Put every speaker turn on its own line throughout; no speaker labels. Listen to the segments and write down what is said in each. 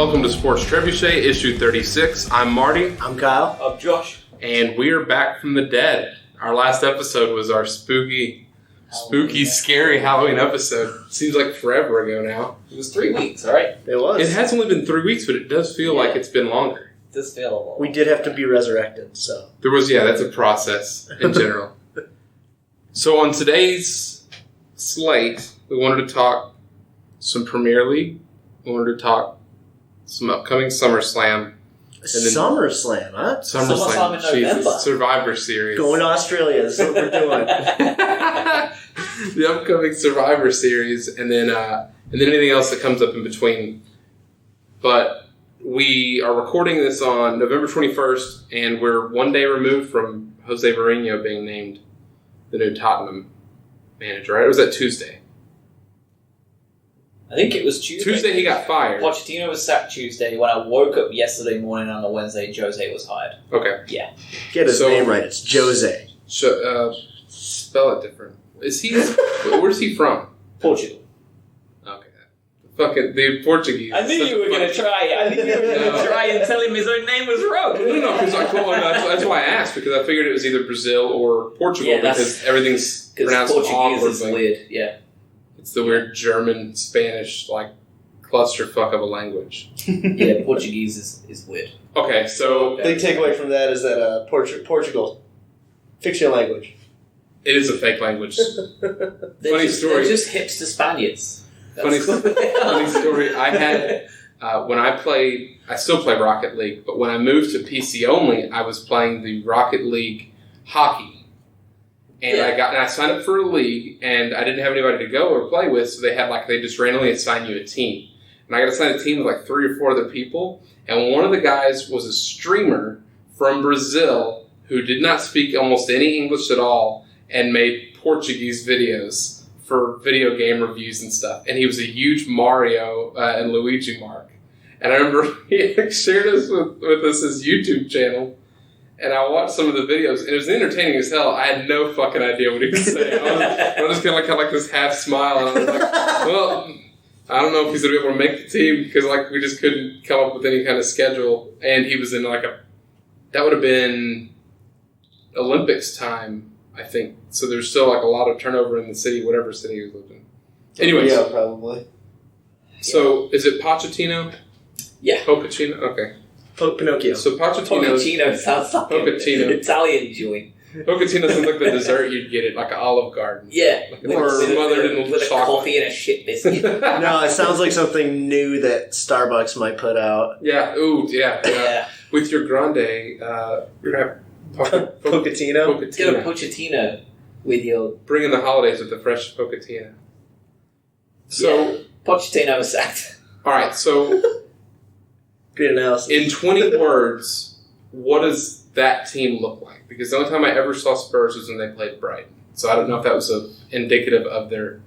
Welcome to Sports Trebuchet, issue 36. I'm Marty.
I'm Kyle.
I'm Josh.
And we are back from the dead. Our last episode was our spooky, scary Halloween episode. Seems like forever ago now.
It was 3 weeks, right?
It was.
It has only been 3 weeks, but it does feel like it's been longer.
It does feel a lot.
We did have to be resurrected, so.
There was, that's a process in general. So on today's slate, we wanted to talk some Premier League. We wanted to talk some upcoming SummerSlam.
SummerSlam, huh?
SummerSlam in November.
Survivor Series.
Going to Australia, that's what we're doing.
The upcoming Survivor Series, and then anything else that comes up in between. But we are recording this on November 21st, and we're one day removed from José Mourinho being named the new Tottenham manager, right? Or was that Tuesday?
I think it was Tuesday.
Tuesday he got fired.
Pochettino was sacked Tuesday. When I woke up yesterday morning on the Wednesday, Jose was hired.
Okay.
Yeah.
Get his name right. It's Jose.
Spell it different. Where's he from?
Portugal.
Okay. Fucking the Portuguese.
I knew you were going to try. I knew you were going to try and tell him his own name was wrong.
No, because that's why I asked, because I figured it was either Brazil or Portugal, because everything's pronounced
Portuguese
awkwardly.
is weird, yeah.
It's the weird German, Spanish, clusterfuck of a language.
Yeah, Portuguese is weird.
Okay, so
Big takeaway from that is that Portugal, fix your language.
it is a fake language. Funny story.
They're just hipster Spaniards.
Funny story. I had when I played. I still play Rocket League, but when I moved to PC only, I was playing the Rocket League hockey. And I signed up for a league, and I didn't have anybody to go or play with, so they just randomly assign you a team. And I got assigned a team with 3 or 4 other people, and one of the guys was a streamer from Brazil who did not speak almost any English at all and made Portuguese videos for video game reviews and stuff. And he was a huge Mario and Luigi mark. And I remember he shared this with us his YouTube channel. And I watched some of the videos, and it was entertaining as hell. I had no fucking idea what he was saying. I was just kind of had this half smile, and I was like, well, I don't know if he's going to be able to make the team, because we just couldn't come up with any kind of schedule. And he was in that would have been Olympics time, I think. So there's still a lot of turnover in the city, whatever city he lived in. Anyways.
Yeah, probably.
So is it Pochettino?
Yeah.
Pochettino? Okay.
Pinocchio.
So Pochettino
sounds like
Pochettino.
an Italian joint.
Pochettino sounds like the dessert you'd get at an Olive Garden.
Yeah.
Or smothered in
with a
chocolate.
coffee and a shit biscuit.
No, it sounds like something new that Starbucks might put out.
Yeah. Ooh, yeah. With your grande, you're going to have
Pochettino.
Get a Pochettino with your...
Bring in the holidays with the fresh Pochettino. So...
Pochettino was sacked.
All right, so...
Good analysis.
In 20 words, what does that team look like? Because the only time I ever saw Spurs was when they played Brighton. So I don't know if that was indicative of their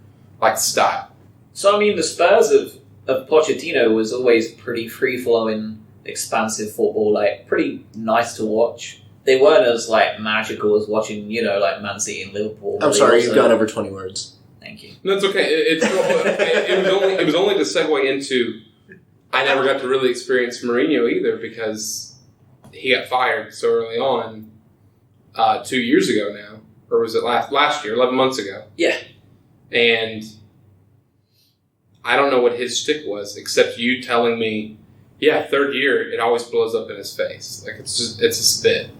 style. So
I mean, the Spurs of Pochettino was always pretty free-flowing, expansive football, pretty nice to watch. They weren't as magical as watching, Man City and Liverpool.
I'm sorry, you've gone over 20 words.
Thank you.
No, it's okay. It was only to segue into. I never got to really experience Mourinho either, because he got fired so early on 2 years ago now. Or was it last year, 11 months ago?
Yeah.
And I don't know what his shtick was, except you telling me, third year, it always blows up in his face. It's a spit.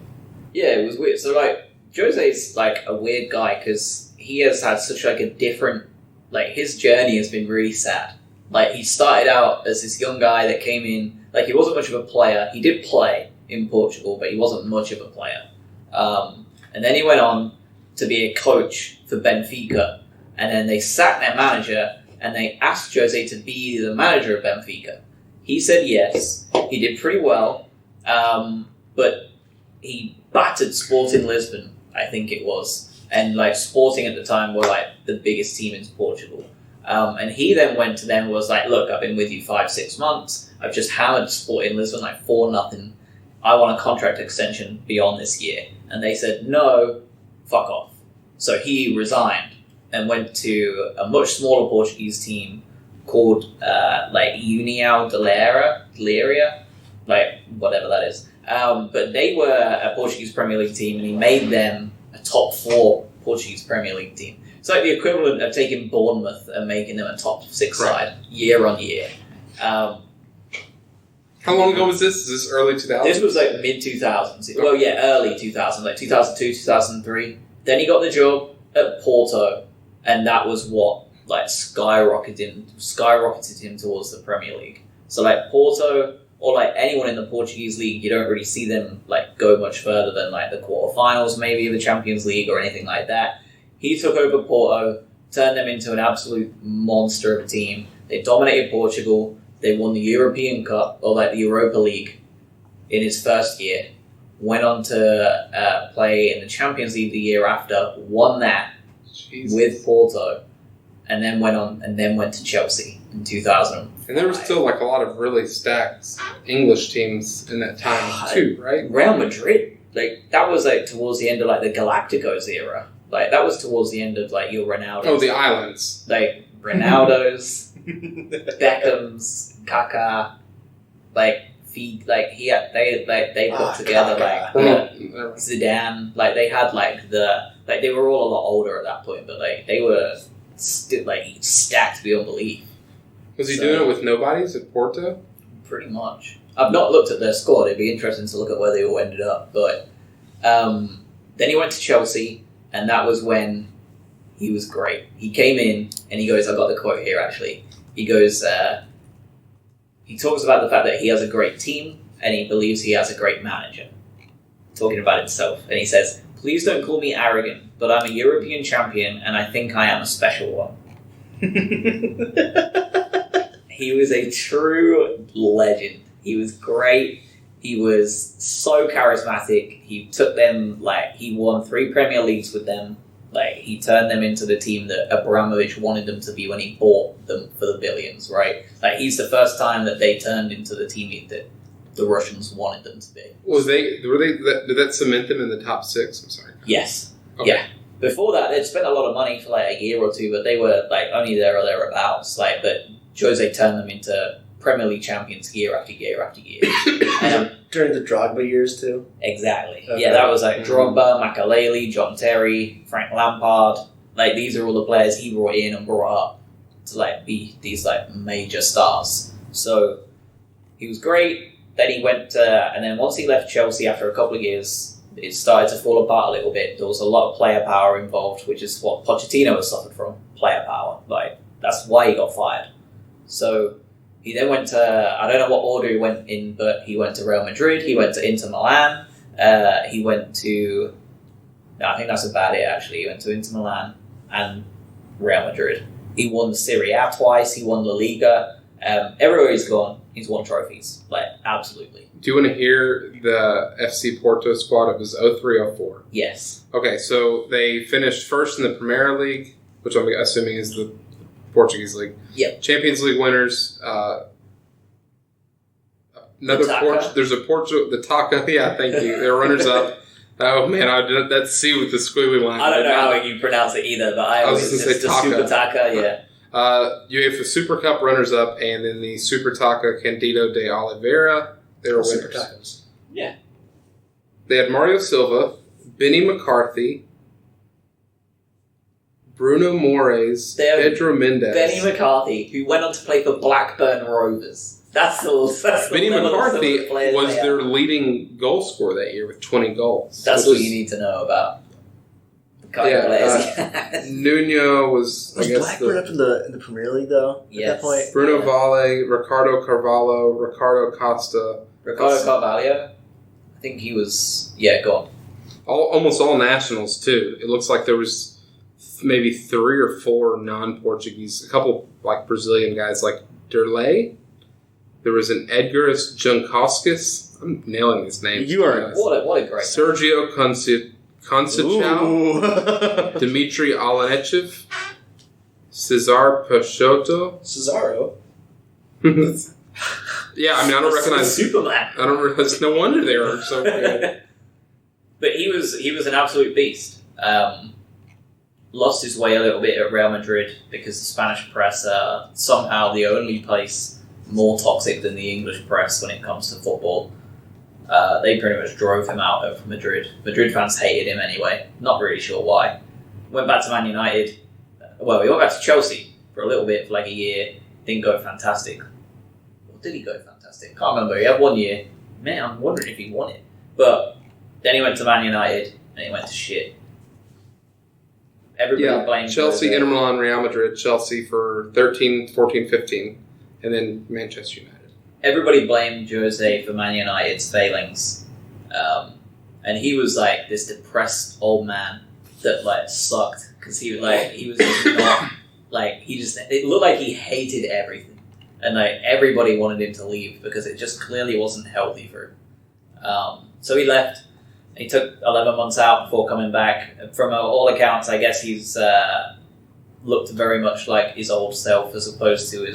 Yeah, it was weird. So, Jose's, a weird guy, because he has had such, a different... his journey has been really sad. He started out as this young guy that came in, he wasn't much of a player. He did play in Portugal, but he wasn't much of a player. And then he went on to be a coach for Benfica. And then they sacked their manager, and they asked Jose to be the manager of Benfica. He said yes. He did pretty well. But he battered Sporting Lisbon, I think it was. And, Sporting at the time were, the biggest team in Portugal. And he then went to them and was like, look, I've been with you 5-6 months. I've just hammered Sporting Lisbon 4-0. I want a contract extension beyond this year. And they said, no, fuck off. So he resigned and went to a much smaller Portuguese team called like União de Leiria, like whatever that is. But they were a Portuguese Premier League team, and he made them a top 4 Portuguese Premier League team. It's like the equivalent of taking Bournemouth and making them a top 6 side year on year.
How long ago was this? Is this early 2000s?
This was like mid 2000s. Well, yeah, early 2000s, like 2002, 2003. Then he got the job at Porto, and that was what like skyrocketed him towards the Premier League. So like Porto, or like anyone in the Portuguese league, you don't really see them like go much further than like the quarterfinals, maybe of the Champions League or anything like that. He took over Porto, turned them into an absolute monster of a team. They dominated Portugal. They won the European Cup, or like the Europa League, in his first year. Went on to play in the Champions League the year after. Won that with Porto, and then went to Chelsea in 2000.
And there was still like a lot of really stacked English teams in that time too, right?
Real Madrid, like that was like towards the end of like the Galacticos era. Like that was towards the end of like your Ronaldo.
Oh, the islands.
Like Ronaldo's, Beckham's, Kaká, like they put together like Zidane. Like they had they were all a lot older at that point, but like they were still like stacked beyond belief.
Was he doing it with nobodies at Porto?
Pretty much. I've not looked at their squad. It'd be interesting to look at where they all ended up. But then he went to Chelsea, and that was when he was great. He came in, and he goes, I've got the quote here, actually. He goes, he talks about the fact that he has a great team, and he believes he has a great manager. Talking about himself. And he says, please don't call me arrogant, but I'm a European champion, and I think I am a special one. He was a true legend. He was great. He was so charismatic. He took them, like, he won 3 Premier Leagues with them. Like, he turned them into the team that Abramovich wanted them to be when he bought them for the billions, right? Like, he's the first time that they turned into the team that the Russians wanted them to be.
Did that cement them in the top 6? I'm sorry.
Yes.
Okay.
Yeah. Before that, they'd spent a lot of money for like a year or two, but they were like only there or thereabouts. Like, but Jose turned them into Premier League champions year after year after year.
During the Drogba years too?
Exactly.
Okay.
Yeah, that was like Drogba, Makelele, John Terry, Frank Lampard. Like, these are all the players he brought in and brought up to like be these like major stars. So he was great. Then he went and then once he left Chelsea after a couple of years, it started to fall apart a little bit. There was a lot of player power involved, which is what Pochettino has suffered from, player power. Like, that's why he got fired. So he then went to, I don't know what order he went in, but he went to Real Madrid, he went to Inter Milan, he went to, no, I think that's about it actually. He went to Inter Milan and Real Madrid. He won the Serie A twice, he won La Liga. Everywhere he's gone, he's won trophies. Like, absolutely.
Do you want to hear the FC Porto squad? It was 03-04.
Yes.
Okay, so they finished first in the Premier League, which I'm assuming is the Portuguese league.
Yep.
Champions League winners. There's a Portugal. The Taka. Yeah, thank you. They're runners up. Oh man, that's C with the squiggly line.
I don't know how you pronounce it either, but I always
just say Taka.
Super Taka. Yeah.
UEFA Super Cup runners up, and then the Super Taka Candido de Oliveira. They were winners.
Tacos.
Yeah.
They had Mario Silva, Benny McCarthy, Bruno Moraes, Pedro Mendes.
Benny McCarthy, who went on to play for Blackburn Rovers. That's
Benny McCarthy was their leading goal scorer that year with 20 goals.
That's all you need to know about the kind of players.
Nuno was
Blackburn up in the Premier League though?
Yes.
At that point?
Bruno Valle, Ricardo Carvalho, Ricardo Costa.
Ricardo Carvalho? I think he was... Yeah, go on.
Almost all nationals, too. It looks like there was maybe 3 or 4 non-Portuguese. A couple, like, Brazilian guys like Derlei. There was an Edgaras Junkauskas. I'm nailing his name.
You are...
What a great
Sergio Conceição. Dmitry Alanechev. Cesar Peixoto.
Cesaro?
Yeah, I mean, I don't recognize
Superman.
I don't recognize. No wonder they were so good.
But he was an absolute beast. lost his way a little bit at Real Madrid because the Spanish press are somehow the only place more toxic than the English press when it comes to football. They pretty much drove him out of Madrid. Madrid fans hated him anyway. Not really sure why. Went back to Man United. Well, he went back to Chelsea for a little bit, for like a year. Didn't go fantastic. Or did he go fantastic? Can't remember. He had 1 year. Man, I'm wondering if he won it. But then he went to Man United and he went to shit. Everybody blamed
Chelsea, Inter Milan, Real Madrid, Chelsea for 13, 14, 15, and then Manchester United.
Everybody blamed Jose for Man United's failings. And he was like this depressed old man that like sucked because he was not like it looked like he hated everything. And like everybody wanted him to leave because it just clearly wasn't healthy for him. So he left. He took 11 months out before coming back. From all accounts, I guess he's looked very much like his old self as opposed to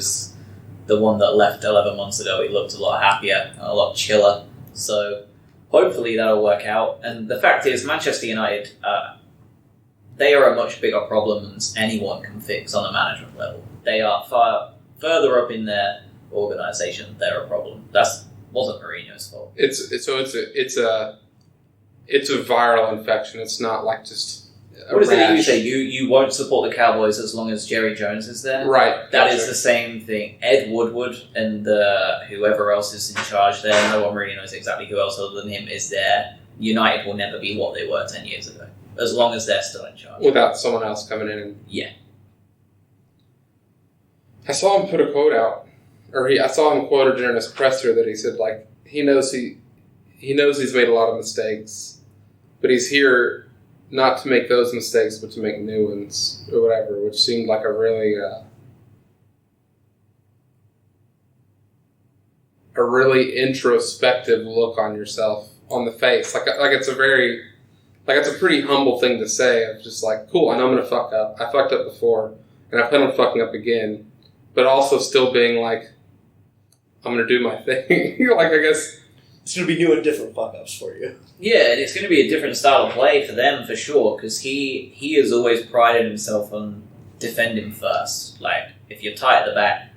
the one that left 11 months ago. He looked a lot happier, a lot chiller. So hopefully that'll work out. And the fact is, Manchester United, they are a much bigger problem than anyone can fix on a management level. They are far further up in their organisation. They're a problem. That wasn't Mourinho's fault.
It's a viral infection. It's not like just a
what is it that you
rash.
say? You won't support the Cowboys as long as Jerry Jones is there?
Right.
That is the same thing. Ed Woodward and whoever else is in charge there, no one really knows exactly who else other than him is there. United will never be what they were 10 years ago, as long as they're still in charge.
Without someone else coming in. And
yeah.
I saw him put a quote out, I saw him quoted during his presser that he said, like, he knows he's made a lot of mistakes, but he's here not to make those mistakes, but to make new ones, or whatever, which seemed like a really introspective look on yourself, on the face. Like it's a pretty humble thing to say, of just like, cool, I know I'm going to fuck up. I fucked up before, and I plan on fucking up again, but also still being like, I'm going to do my thing. Like, I guess
it's going to be new and different fuck-ups for you.
Yeah, and it's going to be a different style of play for them, for sure, because he has always prided himself on defending first. Like, if you're tight at the back,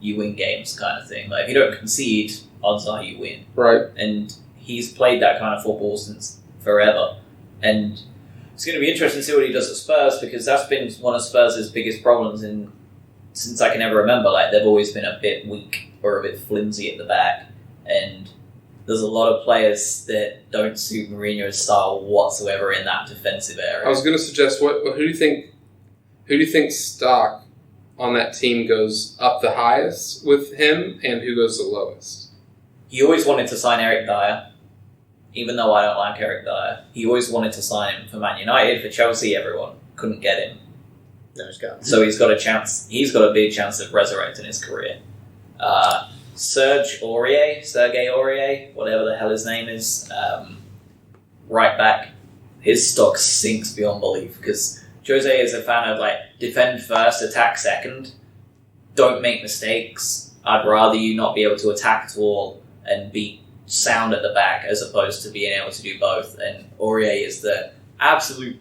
you win games kind of thing. Like, if you don't concede, odds are you win.
Right.
And he's played that kind of football since forever. And it's going to be interesting to see what he does at Spurs, because that's been one of Spurs' biggest problems since I can ever remember. Like, they've always been a bit weak or a bit flimsy at the back. And there's a lot of players that don't suit Mourinho's style whatsoever in that defensive area.
I was going to suggest, who do you think stock on that team goes up the highest with him, and who goes the lowest?
He always wanted to sign Eric Dyer, even though I don't like Eric Dyer. He always wanted to sign him for Man United, for Chelsea. Everyone couldn't get him.
No, he's got him. So
he's got a chance. He's got a big chance of resurrecting his career. Sergei Aurier, whatever the hell his name is, right back, his stock sinks beyond belief, because Jose is a fan of, like, defend first, attack second, don't make mistakes. I'd rather you not be able to attack at all and be sound at the back as opposed to being able to do both. And Aurier is the absolute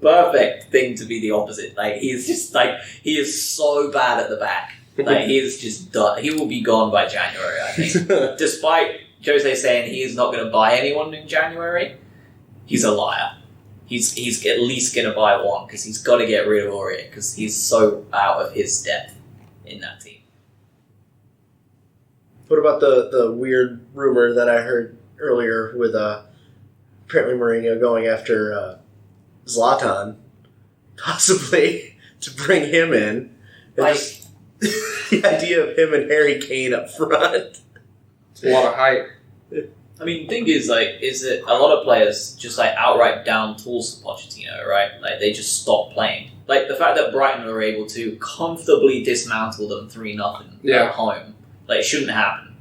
perfect thing to be the opposite. Like, he is so bad at the back. Like, he is just done. He will be gone by January, I think. Despite Jose saying he is not going to buy anyone in January, he's a liar. He's at least going to buy one, because he's got to get rid of Aurier, because he's so out of his depth in that team.
what about the weird rumor that I heard earlier with apparently Mourinho going after Zlatan, possibly to bring him in? And just the idea of him and Harry Kane up front.
It's a lot of hype.
I mean, the thing is that a lot of players just, like, outright down tools for Pochettino, right? Like, they just stop playing. Like, the fact that Brighton were able to comfortably dismantle them 3-0 at home, like, it shouldn't happen.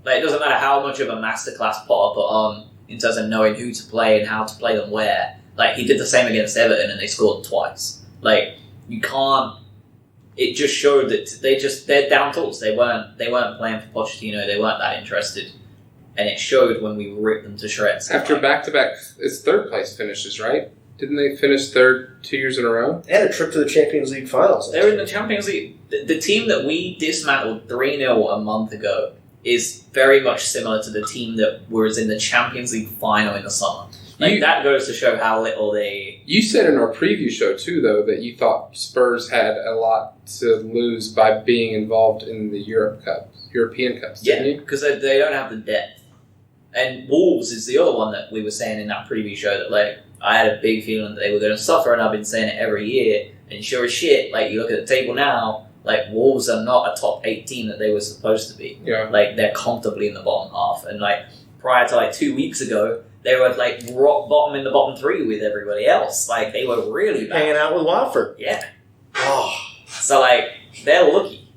Like, it doesn't matter how much of a masterclass Potter put on in terms of knowing who to play and how to play them where. Like, he did the same against Everton and they scored twice. Like, you can't... It just showed that they're down tools. They weren't playing for Pochettino. They weren't that interested. And it showed when we ripped them to shreds.
After back-to-back, it's third place finishes, right? Didn't they finish third 2 years in a row?
And a trip to the Champions League finals.
They're in the Champions League. The team that we dismantled 3-0 a month ago is very much similar to the team that was in the Champions League final in the summer. That goes to show how little they...
You said in our preview show, too, though, that you thought Spurs had a lot to lose by being involved in the European Cups, didn't you?
Because they don't have the depth. And Wolves is the other one that we were saying in that preview show that, I had a big feeling that they were going to suffer, and I've been saying it every year. And sure as shit, you look at the table now, Wolves are not a top 8 team that they were supposed to be.
Yeah.
They're comfortably in the bottom half. And, prior to, 2 weeks ago, they were, rock bottom in the bottom 3 with everybody else. They were really bad.
Hanging out with Watford.
Yeah.
Oh.
So, they're lucky.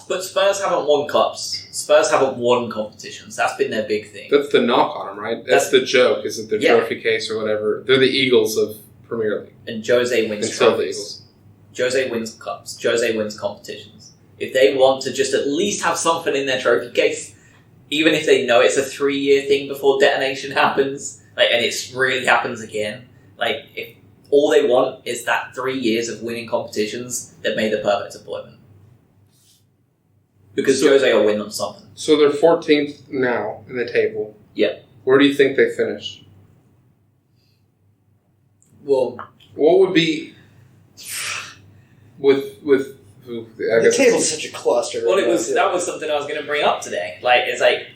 But Spurs haven't won cups. Spurs haven't won competitions. That's been their big thing.
That's the knock on them, right? That's the joke, is it the trophy case or whatever? They're the Eagles of Premier League.
And Jose wins
Until
trophies.
the Eagles.
Jose wins cups. Jose wins competitions. If they want to just at least have something in their trophy case, even if they know it's a 3-year thing before detonation happens, and it really happens again, if all they want is that 3 years of winning competitions that made the perfect appointment. Because Jose will win them something.
So they're 14th now in the table.
Yeah.
Where do you think they finish?
Well,
what would be with
the table's such a cluster.
Well, that was something I was going to bring up today.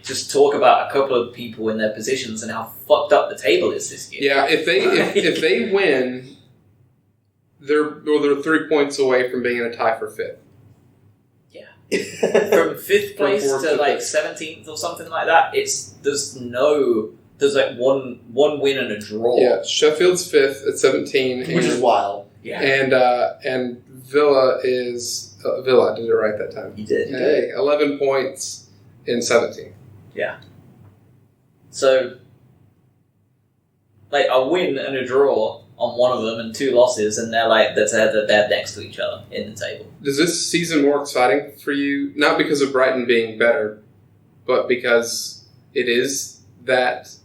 Just talk about a couple of people in their positions and how fucked up the table is this year.
Yeah, if they win, they're 3 points away from being in a tie for 5th.
From 5th place
From
to
4th
17th or something like that, there's one win and a draw.
Yeah, Sheffield's 5th at 17,
which is wild.
Yeah,
and Villa is Villa. I did it right that time.
You did.
Hey, 11 points in 17.
Yeah. So, a win and a draw on one of them and 2 losses, and they're next to each other in the table.
Does this season more exciting for you? Not because of Brighton being better, but because it is that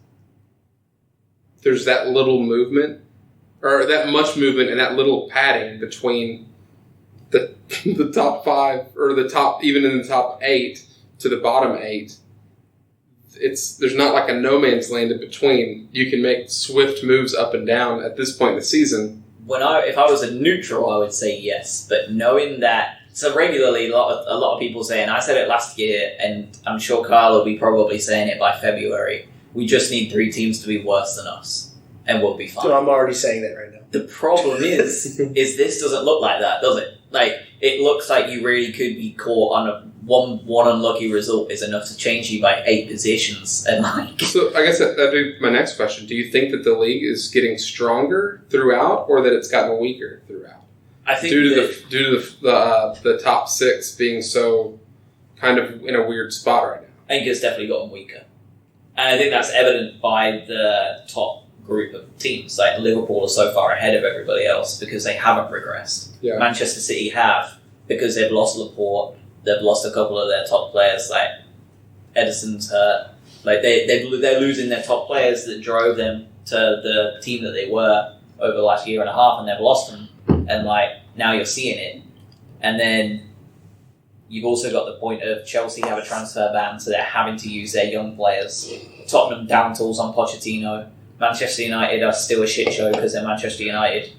there's that little movement, or that much movement, and that little padding between the top 5 or the top, even in the top 8 to the bottom 8. There's not a no man's land in between. You can make swift moves up and down at this point in the season.
If I was a neutral, I would say yes. But knowing that, so regularly, a lot of people say, and I said it last year, and I'm sure Kyle will be probably saying it by February, we just need 3 teams to be worse than us, and we'll be fine.
So I'm already saying that right now.
The problem is this doesn't look like that, does it? It looks like you really could be caught on one unlucky result is enough to change you by 8 positions. And
So I guess that'd be my next question. Do you think that the league is getting stronger throughout, or that it's gotten weaker throughout?
I think
due to the top 6 being so kind of in a weird spot right now.
I think it's definitely gotten weaker, and I think that's evident by the top group of teams. Liverpool are so far ahead of everybody else because they haven't regressed.
Yeah.
Manchester City have, because they've lost Laporte. They've lost a couple of their top players. Edison's hurt. They're losing their top players that drove them to the team that they were over the last year and a half, and they've lost them. And now you're seeing it. And then you've also got the point of Chelsea have a transfer ban, so they're having to use their young players. Tottenham down tools on Pochettino. Manchester United are still a shit show because they're Manchester United.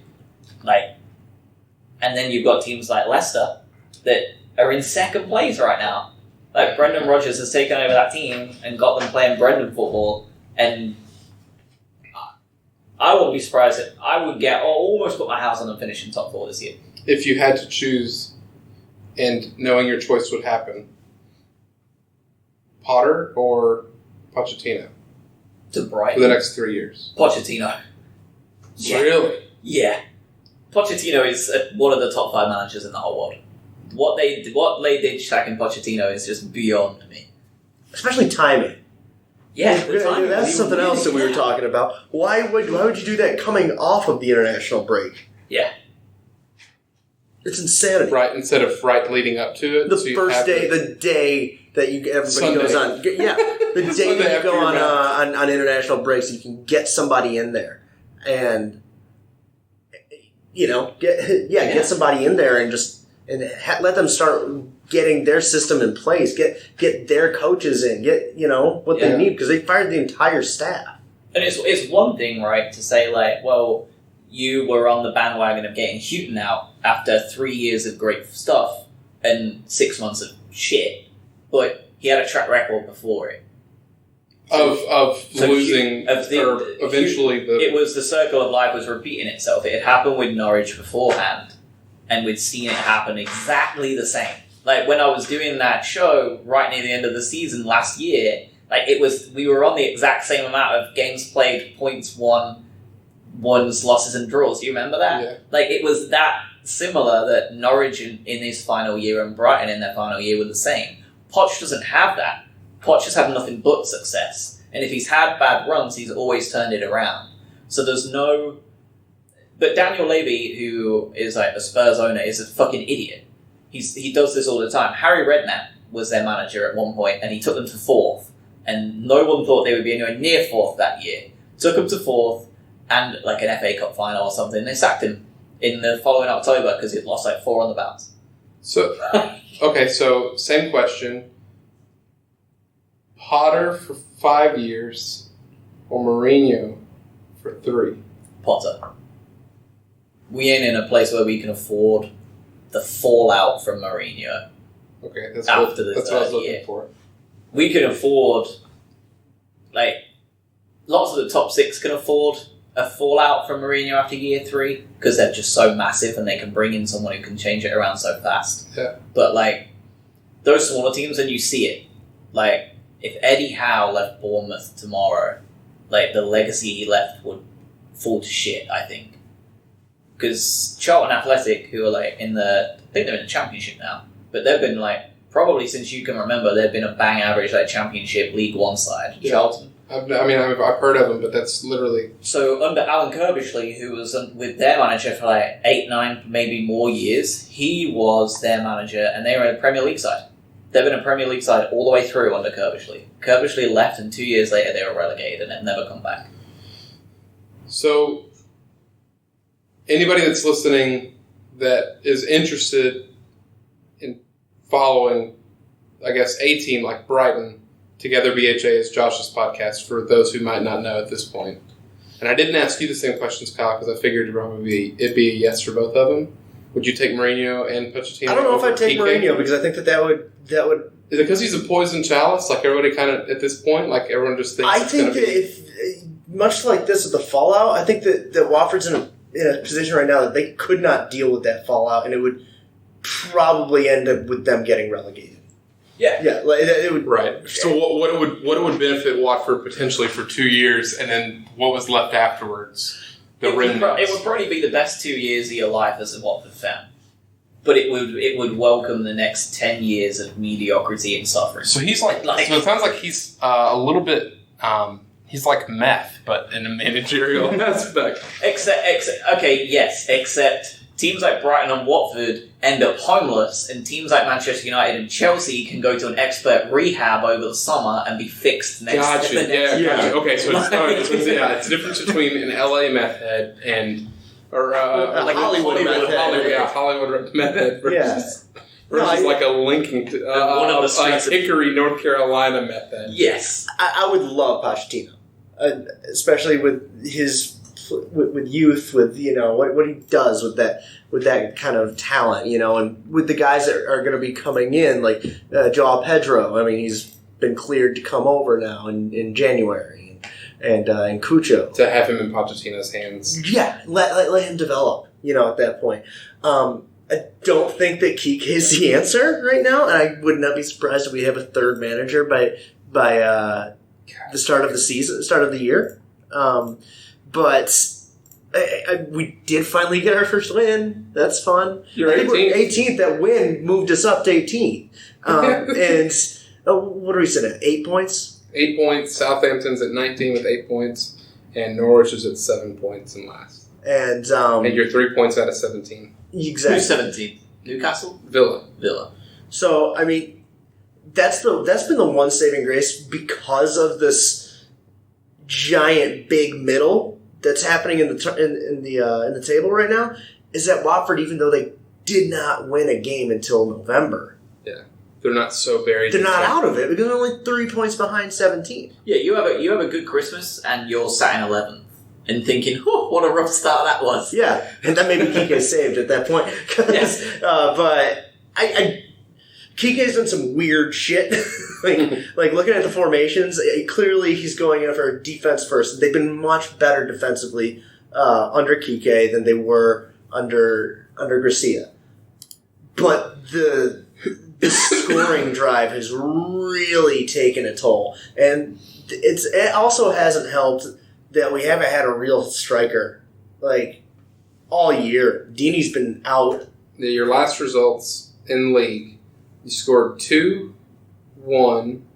And then you've got teams like Leicester that are in second place right now. Brendan Rodgers has taken over that team and got them playing Brendan football, and I wouldn't be surprised if I would almost put my house on them finishing top 4 this year.
If you had to choose, and knowing your choice would happen, Potter or Pochettino?
To Brighton.
For the next 3 years.
Pochettino. Yeah.
Really?
Yeah. Pochettino is one of the top 5 managers in the whole world. What they did sacking Pochettino is just beyond me.
Especially timing.
Yeah,
that's something else that we were talking about. Why would you do that coming off of the international break?
Yeah.
It's insanity.
Right, instead of leading up to it.
The first day, the day that everybody
Sunday.
goes on. Yeah, the day that you go on international break so you can get somebody in there. and get somebody in there and just let them start getting their system in place, get their coaches in, get what they need, because they fired the entire staff.
And it's one thing, right, to say like, well, you were on the bandwagon of getting Houghton out after 3 years of great stuff and 6 months of shit, but he had a track record before it.
Of losing, eventually
it was the circle of life was repeating itself. It had happened with Norwich beforehand, and we'd seen it happen exactly the same. Like when I was doing that show right near the end of the season last year, we were on the exact same amount of games played, points won, wins, losses, and draws. Do you remember that?
Yeah.
Like it was that similar that Norwich in his final year and Brighton in their final year were the same. Poch doesn't have that. Poch has had nothing but success. And if he's had bad runs, he's always turned it around. So there's no... But Daniel Levy, who is like a Spurs owner, is a fucking idiot. He does this all the time. Harry Redknapp was their manager at one point, and he took them to 4th. And no one thought they would be anywhere near 4th that year. Took them to 4th, and like an FA Cup final or something. They sacked him in the following October because he'd lost like 4 on the bounce.
So, okay, so same question. Potter for 5 years or Mourinho for 3?
Potter. We ain't in a place where we can afford the fallout from Mourinho.
Okay, that's
after
what
the
I was looking
year.
for.
We can afford, like, lots of the top 6 can afford a fallout from Mourinho after year 3 because they're just so massive and they can bring in someone who can change it around so fast.
Yeah.
But, like, those smaller teams, and you see it. Like, if Eddie Howe left Bournemouth tomorrow, like, the legacy he left would fall to shit, I think. Because Charlton Athletic, who are, like, I think they're in the Championship now, but they've been, like, probably since you can remember, they've been a bang average, like, Championship League One side.
Yeah.
Charlton.
I've heard of them, but that's literally...
So, under Alan Kirbishley, who was with their manager for, like, 8, 9, maybe more years, he was their manager, and they were a Premier League side. They've been a Premier League side all the way through under Kirbishley. Kirbishley left, and 2 years later they were relegated, and they've never come back.
So, anybody that's listening that is interested in following, I guess, a team like Brighton, Together BHA is Josh's podcast, for those who might not know at this point. And I didn't ask you the same questions, Kyle, because I figured it'd be a yes for both of them. Would you take Mourinho and Pochettino?
I don't know if I'd take Mourinho, because I think that would...
Is it because he's a poison chalice? Like, everybody kind of, at this point, like, everyone just thinks
I think that if, much like this with the fallout, I think that Watford's in a position right now that they could not deal with that fallout, and it would probably end up with them getting relegated. Yeah, like it would.
Right. So what it would benefit Watford potentially for 2 years, and then what was left afterwards? It would
probably be the best 2 years of your life as a Watford fan, but it would welcome the next 10 years of mediocrity and suffering.
So he's like so it sounds like he's a little bit. He's like meth, but in a managerial aspect.
Except teams like Brighton and Watford end up homeless, and teams like Manchester United and Chelsea can go to an expert rehab over the summer and be fixed next year.
Gotcha. Okay, so it's the difference between an LA meth head and like
Hollywood meth head.
Hollywood meth head versus like a Lincoln, like Hickory, North Carolina meth head.
Yes,
I would love Pochettino, especially with his. With youth, with what he does with that kind of talent, and with the guys that are going to be coming in, like Joao Pedro. I mean, he's been cleared to come over now in January, and Cucho
to have him in Pochettino's hands.
Yeah, let him develop. At that point, I don't think that Kike is the answer right now, and I would not be surprised if we have a third manager by the start of the year. But we did finally get our first win. That's fun.
You're
18th. That win moved us up to 18th. And what are we sitting at? 8 points?
8 points. Southampton's at 19 with 8 points. And Norwich is at 7 points in last.
And
you're 3 points out of 17.
Exactly.
Who's 17? Newcastle?
Villa.
So, I mean, that's been the one saving grace because of this giant big middle that's happening in the table right now is that Watford, even though they did not win a game until November,
they're not so buried.
They're not out of it because they're only 3 points behind 17.
Yeah, you have a good Christmas and you're sat in 11th and thinking, oh, what a rough start that was.
Yeah, and that maybe Kike saved at that point.
Yes.
But Kike's done some weird shit. like looking at the formations, clearly he's going in for defense first. They've been much better defensively under Kike than they were under Gracia. But the scoring drive has really taken a toll. And it also hasn't helped that we haven't had a real striker all year. Dini's been out.
Your last results in the league, you scored 2, 1,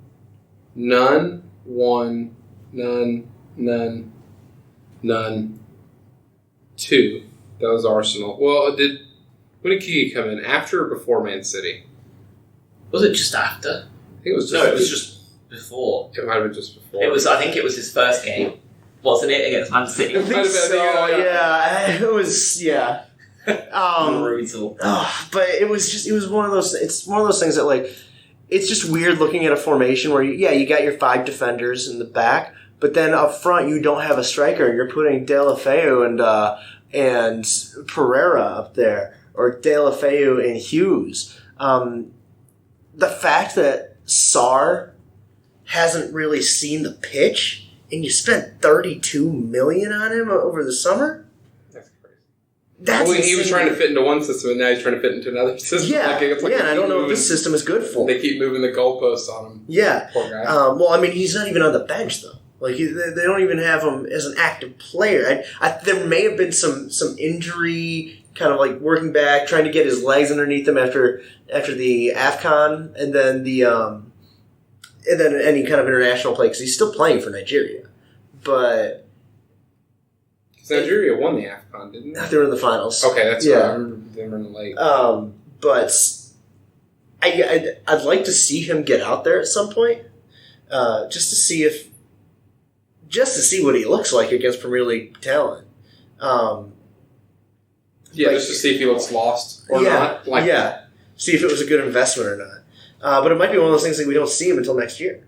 none, 1, none, none, none, 2. That was Arsenal. Well, when did Kiki come in? After or before Man City?
Was it just after?
I think it was just...
No, it was just before.
It might have been just before.
I think it was his first game. Wasn't it? Against Man City?
I think so, yeah. It was, yeah.
Brutal.
But it was one of those, it's one of those things that, it's just weird looking at a formation where, you got your 5 defenders in the back, but then up front you don't have a striker. You're putting Deulofeu and Pereira up there, or Deulofeu and Hughes. The fact that Sarr hasn't really seen the pitch, and you spent $32 million on him over the summer?
That's crazy. He was trying to fit into one system, and now he's trying to fit into another system.
Yeah, and I don't know if this system is good for him.
They keep moving the goalposts on him.
Yeah.
Poor guy.
Well, I mean, he's not even on the bench, though. They don't even have him as an active player. There may have been some injury, kind of working back, trying to get his legs underneath him after the AFCON, and then any kind of international play, because he's still playing for Nigeria. But
Nigeria won the AFCON, didn't they?
They were in the finals.
Okay, that's right. I remember them in the late.
But I'd like to see him get out there at some point, just to see what he looks like against Premier League talent.
Just to see if he looks lost or not.
See if it was a good investment or not. But it might be one of those things that we don't see him until next year.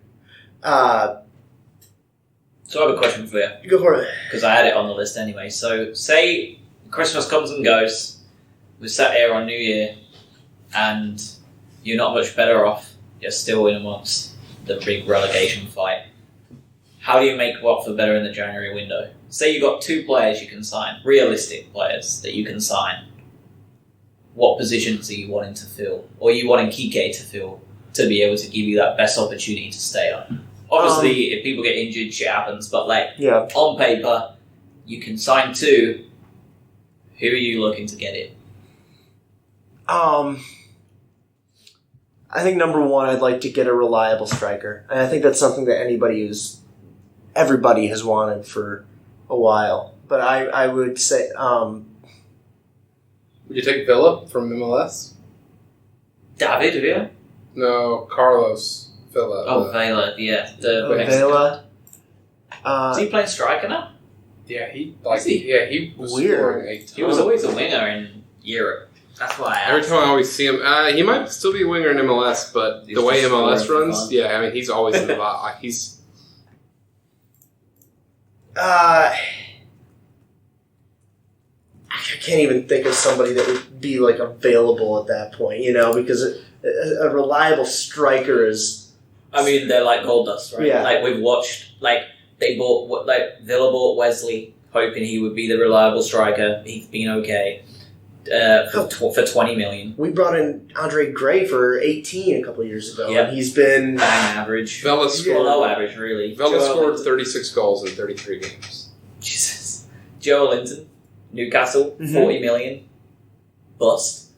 So I have a question for you.
Go for it.
Because I had it on the list anyway. So say Christmas comes and goes, we're sat here on New Year, and you're not much better off. You're still in amongst the big relegation fight. How do you make Watford better in the January window? Say you got 2 players you can sign, realistic players that you can sign. What positions are you wanting to fill? Or are you wanting Kike to fill to be able to give you that best opportunity to stay on? Obviously, if people get injured, shit happens. But on paper, you can sign 2. Who are you looking to get in?
I think number 1, I'd like to get a reliable striker, and I think that's something that everybody has wanted for a while. But I would say,
would you take Villa from MLS?
David Villa?
No, Carlos Villa.
Oh, Villa, yeah.
Villa.
Is he playing striker now?
Yeah, he was
weird.
scoring a ton.
He was always a winger in Europe. That's why I asked.
Every time I always see him, he might still be a winger in MLS, but the way MLS runs, he's always in the bot. He's...
I can't even think of somebody that would be available at that point, because a reliable striker is...
I mean, they're like gold dust, right?
Yeah.
We've watched, they bought, Villa bought Wesley, hoping he would be the reliable striker. He's been okay for 20 million.
We brought in Andre Gray for 18 a couple of years ago,
Yep.
and he's been...
Bang average.
Villa scored...
Low average, really.
Villa scored 36 goals in 33 games.
Jesus. Joe Linton, Newcastle, 40 million. Bust.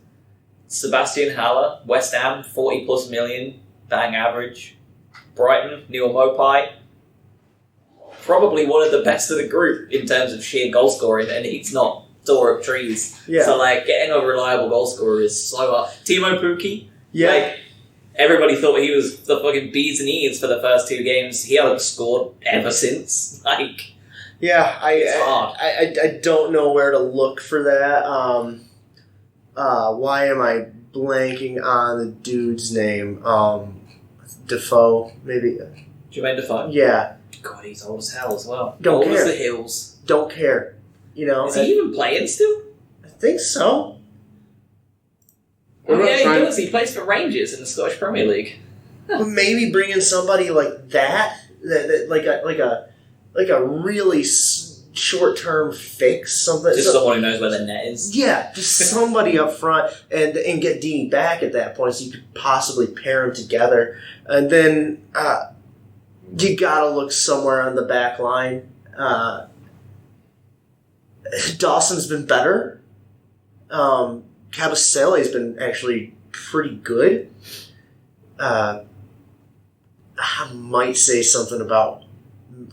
Sebastian Haller, West Ham, 40 plus million. Bang average. Brighton, Neil Mopai. Probably one of the best of the group in terms of sheer goal scoring, and he's not tore up trees.
Yeah.
So, getting a reliable goal scorer is so hard. Timo Pukki.
Yeah.
Everybody thought he was the fucking bees and E's for the first 2 games. He hasn't scored ever since.
Yeah,
It's hard.
I don't know where to look for that. Why am I blanking on the dude's name? Defoe, maybe.
Jermaine Defoe?
Yeah.
God, he's old as hell as well.
Don't
old
care.
as the hills.
Don't care. You know.
Is he even playing still?
I think so.
What
Oh,
about
yeah, he
trying-
does. He plays for Rangers in the Scottish Premier League.
But maybe bring in somebody like that like a really short term fix, something.
Just someone who knows where the net is.
Yeah, just somebody up front and get Deeney back at that point, so you could possibly pair them together, and then you gotta look somewhere on the back line. Dawson's been better. Cabasele's been actually pretty good. I might say something about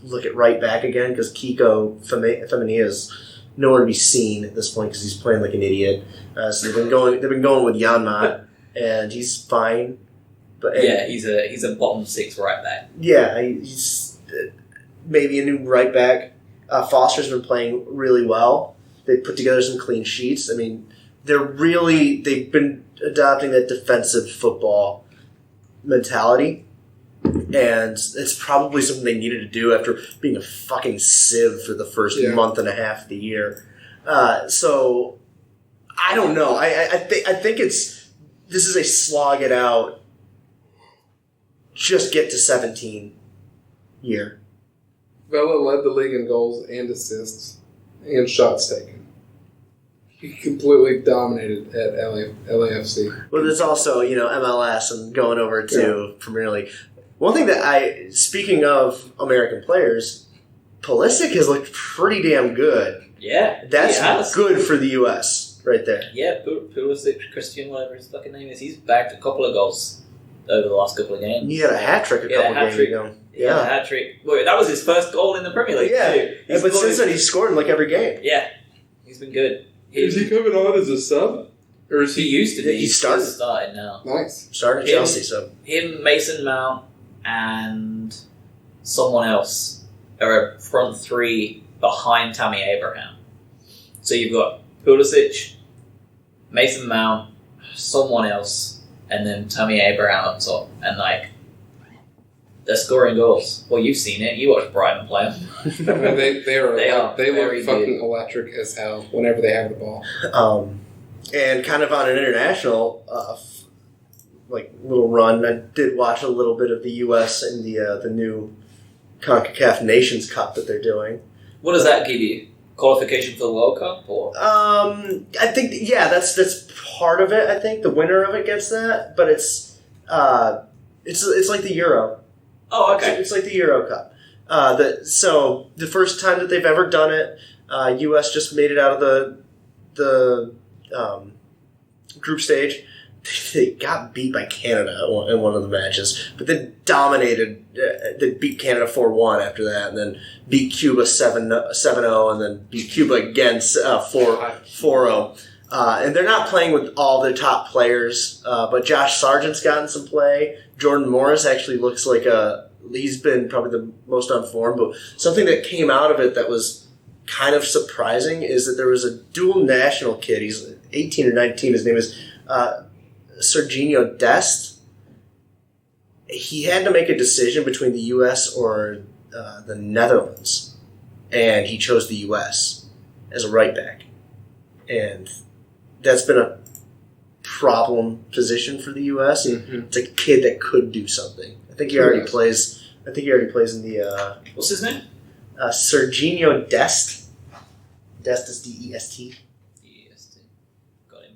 look at right back again because Kiko Femenia is nowhere to be seen at this point because he's playing like an idiot. So they've been going with Janmat and he's fine. But
Yeah, he's a bottom six right back.
yeah, he's maybe a new right back. Foster's been playing really well. They put together some clean sheets. I mean, they've been adopting that defensive football mentality, and it's probably something they needed to do after being a fucking sieve for the first month and a half of the year. So I don't know. I think this is a slog it out. Just get to 17 year.
Vela led the league in goals and assists and shots taken. He completely dominated at LAFC.
Well, there's also, MLS and going over to Premier League. One thing that speaking of American players, Pulisic has looked pretty damn good.
Yeah.
That's good for the U.S. right there.
Yeah, Pulisic, Christian, whatever his fucking name is, he's bagged a couple of goals over the last couple of games.
He had a hat trick a couple games ago.
Yeah, a hat trick. Well, that was his first goal in the Premier League, too.
But since then, he's scored in like every game.
Yeah, he's been good.
Is he coming on as a sub? Or is
He used to be.
He started.
He's starting now.
Nice.
Started at Chelsea, so.
Him, Mason Mount, and someone else are a front three behind Tammy Abraham. So you've got Pulisic, Mason Mount, someone else, and then Tammy Abraham up top. And, they're scoring goals. Well, you've seen it. You watch Brighton play them.
They
very
look fucking
good.
electric as hell whenever they have the ball.
And kind of on an international, little run, I did watch a little bit of the U.S. in the new CONCACAF Nations Cup that they're doing.
What does that give you? Qualification for the World Cup? Or?
I think, that's part of it, I think. The winner of it gets that, but it's like the Euro.
Oh, okay.
It's like the Euro Cup. So the first time that they've ever done it, U.S. just made it out of the group stage. They got beat by Canada in one of the matches, but then dominated. They beat Canada 4-1 after that, and then beat Cuba 7-0, and then beat Cuba again 4-0. And they're not playing with all their top players, but Josh Sargent's gotten some play. Jordan Morris actually looks like he's been probably the most on form, but something that came out of it that was kind of surprising is that there was a dual national kid. He's 18 or 19. His name is Serginho Dest. He had to make a decision between the U.S. or the Netherlands, and he chose the U.S. as a right back. And that's been a problem position for the U.S.
Mm-hmm.
It's a kid that could do something. I think he already plays. I think he already plays in the.
What's his name?
Serginho Dest. Dest is D-E-S-T.
Yes, got him.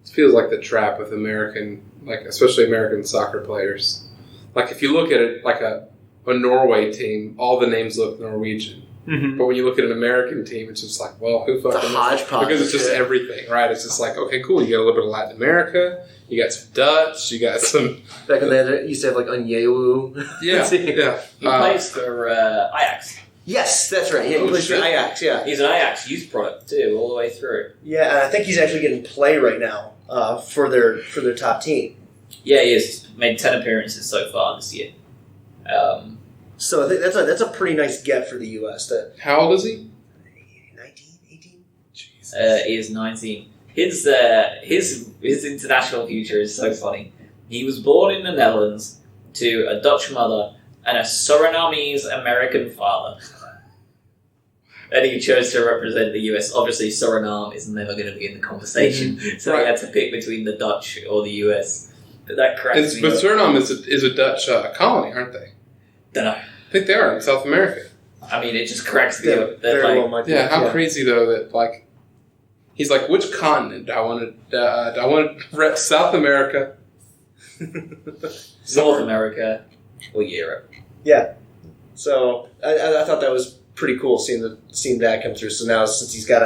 It feels like the trap with American, especially American soccer players. If you look at it like a Norway team, all the names look Norwegian.
Mm-hmm.
But when you look at an American team, it's just who fucking...
It's a hodgepodge.
Because it's just everything, right? It's just okay, cool. You got a little bit of Latin America. You got some Dutch. You got some...
Back in the day, they used to have Onyewu.
Yeah.
He plays for Ajax.
Yes, that's right. Yeah, he plays for Ajax, yeah.
He's an Ajax youth product, too, all the way through.
Yeah, and I think he's actually getting play right now for their top team.
Yeah, he has made 10 appearances so far this year.
So I think that's a pretty nice get for the U.S. That
How old is he?
19, 18?
Jesus.
He is 19. His international future is so funny. He was born in the Netherlands to a Dutch mother and a Surinamese American father. And he chose to represent the US. Obviously, Suriname is never going to be in the conversation, so he had to pick between the Dutch or the US. But that cracks me
But
up.
Suriname is a Dutch colony, aren't they?
Dunno.
I think they are in South America.
I mean, it just cracks me
Yeah,
up. That,
very
like,
well might be.
Yeah, how crazy though that like he's like, which continent do I want to rep? South America,
North America, or Europe.
Yeah. So I thought that was pretty cool seeing that come through. So now since he's got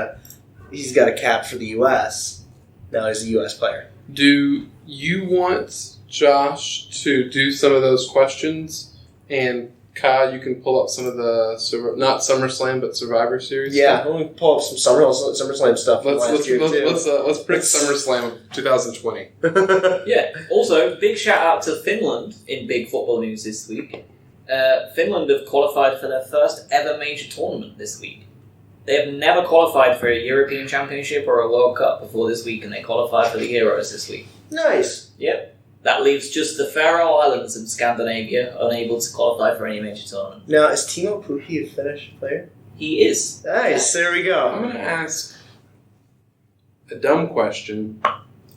a cap for the U.S., now he's a U.S. player.
Do you want Josh to do some of those questions? And Kai, you can pull up some of the not SummerSlam but Survivor Series.
Yeah, let me pull up some SummerSlam stuff. From last year too.
Let's predict SummerSlam of 2020.
Yeah. Also, big shout out to Finland in big football news this week. Finland have qualified for their first ever major tournament this week. They have never qualified for a European Championship or a World Cup before this week, and they qualified for the Euros this week.
Nice.
Yep. That leaves just the Faroe Islands and Scandinavia unable to qualify for any major tournament.
Now, is Timo Pukki a Finnish player?
He is.
Nice. There we
I'm
go.
going to ask a dumb question.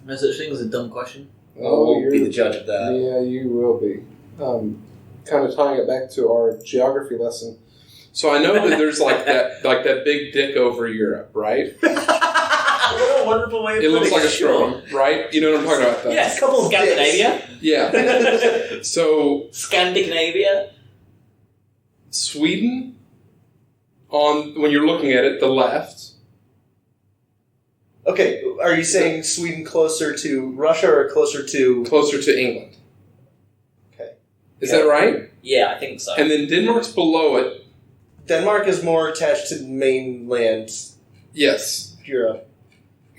No such thing as a dumb question.
We'll be the judge of that.
Yeah, you will be. Kind of tying it back to our geography lesson. So I know that there's like that big dick over Europe, right?
What a wonderful way of
It
putting
looks like a
it.
straw, right? You know what I'm talking about?
Yes,
a couple of
Scandinavia.
Yeah. So
Scandinavia.
Sweden, when you're looking at it, the left.
Okay, are you saying Sweden closer to Russia or closer to...
Closer to England.
Okay.
Is that right?
Yeah, I think so.
And then Denmark's below it.
Denmark is more attached to mainland
Yes.
Europe.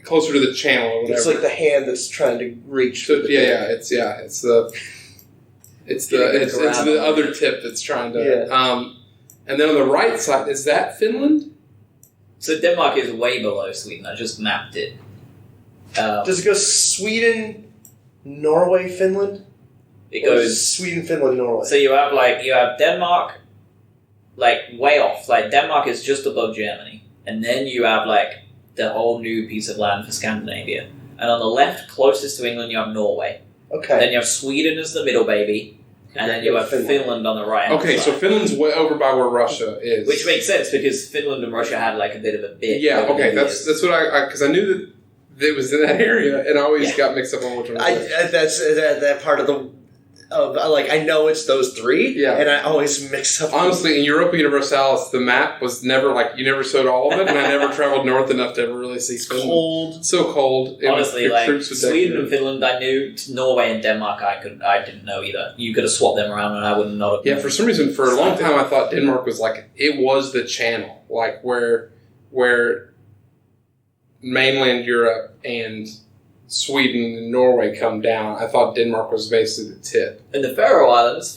Closer to the channel or whatever.
It's like the hand that's trying to reach.
So,
for the
it's the other tip that's trying to.
Yeah.
And then on the right side, is that Finland?
So Denmark is way below Sweden. I just mapped it.
Does it go Sweden, Norway, Finland?
It
Or
goes.
Sweden, Finland, Norway.
So you have Denmark, way off. Like Denmark is just above Germany, and then you have the whole new piece of land for Scandinavia. And on the left, closest to England, you have Norway.
Okay.
Then you have Sweden as the middle baby, and then you have Finland on the right.
Okay, so Finland's way over by where Russia is.
Which makes sense because Finland and Russia had a bit of a bit.
Yeah.
over
Okay.
the
That's
years.
what because I knew that it was in that area, and I always got mixed up on which one.
That's that part of the. I know it's those three,
Yeah.
and I always mix up.
Honestly, in Europa Universalis, the map was never you never showed all of it, and I never traveled north enough to ever really see Finland.
Cold.
So cold.
Honestly,
your troops would
Sweden
decorate.
and Finland, I knew. Norway and Denmark, I didn't know either. You could have swapped them around, and I would not have.
Yeah, for some reason, for a long time, I thought Denmark was it was the channel, where mainland Europe and Sweden and Norway come down. I thought Denmark was basically the tip.
And the Faroe Islands,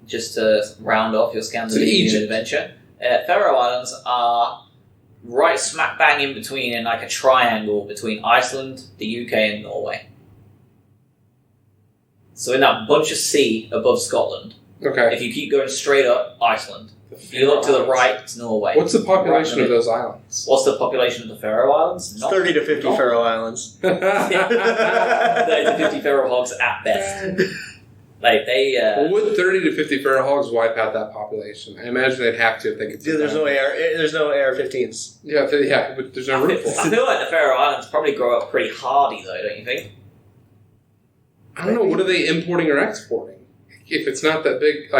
just to round off your Scandinavian
Egypt.
adventure, Faroe Islands are right smack bang in between, in a triangle between Iceland, the UK, and Norway. So in that bunch of sea above Scotland,
Okay.
if you keep going straight up, Iceland. If you look to the right, it's Norway.
What's the population of those islands?
What's the population of the Faroe Islands?
30 to 50
not-
Faroe Islands.
30 to 50 feral hogs at best.
Well, would 30 to 50 feral hogs wipe out that population? I imagine they'd have to if they could.
Yeah, there's no AR-15s.
Yeah, but there's no
I
room for them.
feel like the Faroe Islands probably grow up pretty hardy, though, don't you think?
I don't know. What are they importing or exporting? If it's not that big,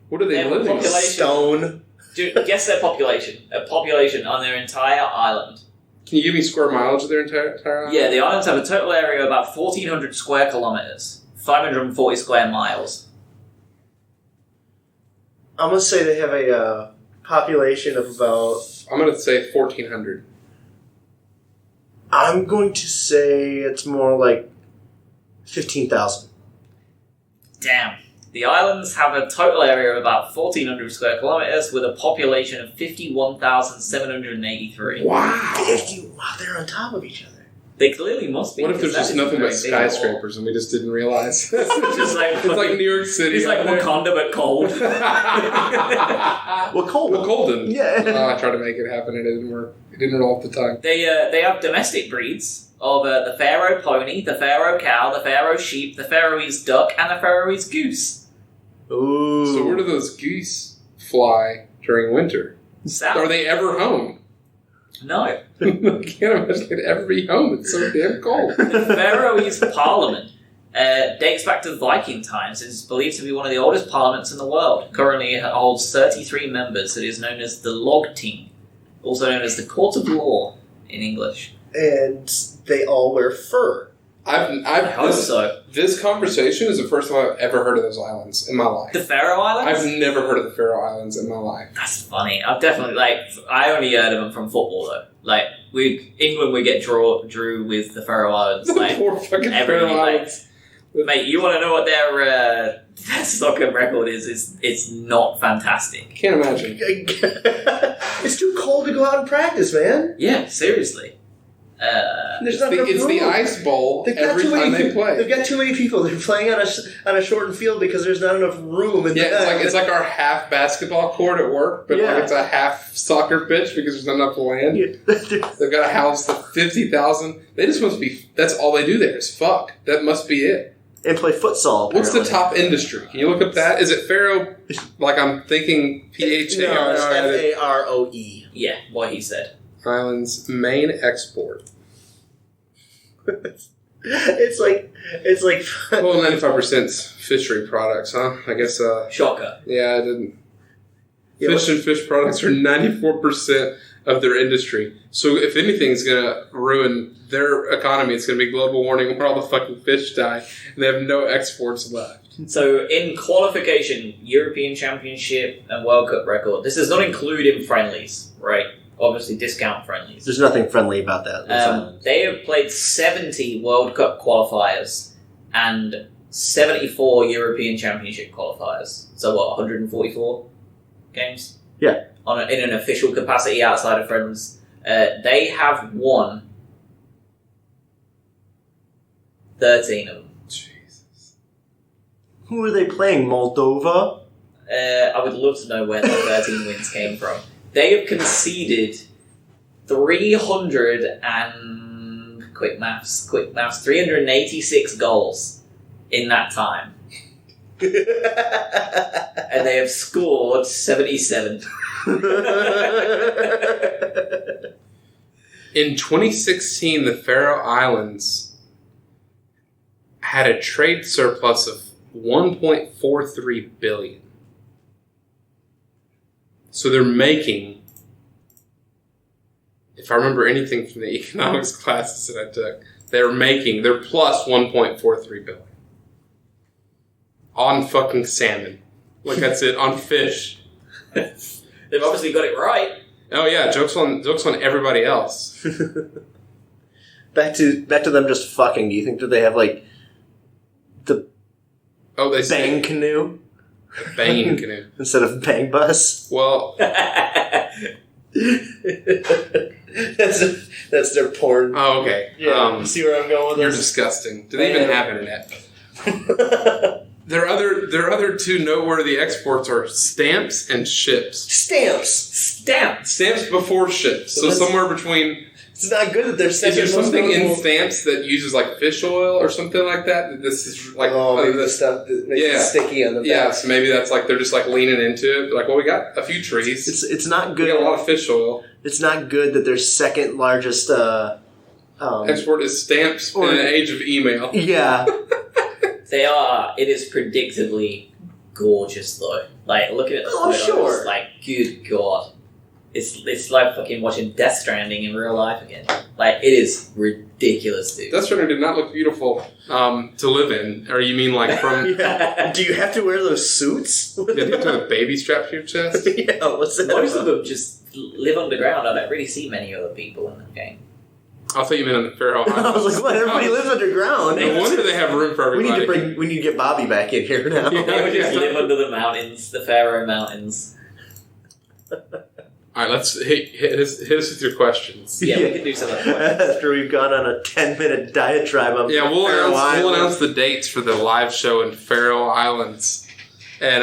what are they
Their
living on?
population-
Stone.
Dude, guess their population. A population on their entire island.
Can you give me square mileage of their entire island?
Yeah, the islands have a total area of about 1,400 square kilometers, 540 square miles.
I'm going to say they have a population of about...
I'm going to say 1,400.
I'm going to say it's more like 15,000.
Damn. The islands have a total area of about 1,400 square kilometers with a population of 51,783.
Wow, they're on top of each other.
They clearly must be.
What if there's just nothing but skyscrapers and we just didn't realize? It's like New York City.
It's like Wakanda but cold.
Wakolden.
Yeah.
I tried to make it happen. It didn't work. It didn't roll off the tongue.
They have domestic breeds of the Faroe pony, the Faroe cow, the Faroe sheep, the Faroese duck, and the Faroese goose.
Ooh.
So where do those geese fly during winter?
South.
Are they ever home?
No.
I can't imagine they'd ever be home. It's so damn cold.
The Faroese Parliament dates back to Viking times and is believed to be one of the oldest parliaments in the world. Currently it holds 33 members. It is known as the Lagting, also known as the Court of Law in English.
And they all wear fur.
I hope so.
This conversation is the first time I've ever heard of those islands in my life.
The Faroe Islands?
I've never heard of the Faroe Islands in my life.
That's funny. I've definitely, I only heard of them from football, though. England would get drew with the Faroe Islands.
Poor fucking Faroe Islands.
Mate, you want to know what their soccer record is? It's not fantastic.
Can't imagine.
It's too cold to go out and practice, man.
Yeah, seriously.
There's not enough
it's the
room.
ice bowl every time they play.
They've got too many people. They're playing on a shortened field because there's not enough room.
It's like our half basketball court at work, but it's a half soccer pitch because there's not enough land.
Yeah.
They've got a house of 50,000. They just must be. That's all they do there is fuck. That must be it.
And play futsal.
What's the top industry? Can you look up that? Is it Faro? Like I'm thinking PHARO.
No, it's FAROE.
Yeah, what he said.
Islands main export.
It's like
Well, 95% fishery products, huh? I guess.
Shocker.
Yeah, I didn't. Fish and fish products are 94% of their industry. So if anything's going to ruin their economy, it's going to be global warming where all the fucking fish die and they have no exports left.
So in qualification, European Championship and World Cup record, this does not include in friendlies, right? Obviously discount friendlies.
There's nothing friendly about that.
They have played 70 World Cup qualifiers and 74 European Championship qualifiers. So what, 144 games?
Yeah.
In an official capacity outside of friends. They have won 13 of them.
Jesus.
Who are they playing? Moldova?
I would love to know where the 13 wins came from. They have conceded 386 goals in that time. And they have scored 77.
In 2016, the Faroe Islands had a trade surplus of $1.43 billion. So they're making, if I remember anything from the economics classes that I took, they're plus $1.43 billion. On fucking salmon. Like that's it, on fish.
They've obviously got it right.
Oh yeah, jokes on everybody else.
Back to them just fucking. Do you think that they have like the bang canoe?
Banging canoe.
Instead of bang bus?
Well,
that's their porn.
Oh, okay.
Yeah, see where I'm going with
you're
this?
disgusting. Do they even have internet? Their other two noteworthy exports are stamps and ships.
Stamps
Before ships. So somewhere between.
It's not good that they're second.
Is there something in stamps that uses like fish oil or something like that? This is like
maybe the stuff that makes it sticky on the back.
Yeah, so maybe that's like they're just like leaning into it. Like, well, we got a few trees.
It's not good.
We got a lot of fish oil.
It's not good that their second largest
export is stamps in an age of email.
Yeah.
They are. It is predictably gorgeous, though. Like, looking at the photos,
sure.
Like, good God. It's like fucking watching Death Stranding in real life again. Like, it is ridiculous, dude.
Death Stranding did not look beautiful to live in. Or you mean like from...
Yeah. Do you have to wear those suits?
Yeah, do you have to have a baby strapped to your chest?
Yeah, what's that?
Most of them just live underground. I don't really see many other people in the game.
I thought you meant on the Faroe Islands.
I was like, what? Everybody lives underground.
No wonder they have room for
We
everybody.
need to get Bobby back in here now.
They would just live under the mountains, the Faroe Mountains.
All right, let's hit us with your questions.
Yeah, we can do some of that.
After we've gone on a 10-minute diatribe of
Yeah, we'll
Faroe Islands.
announce the dates for the live show in Faroe Islands, and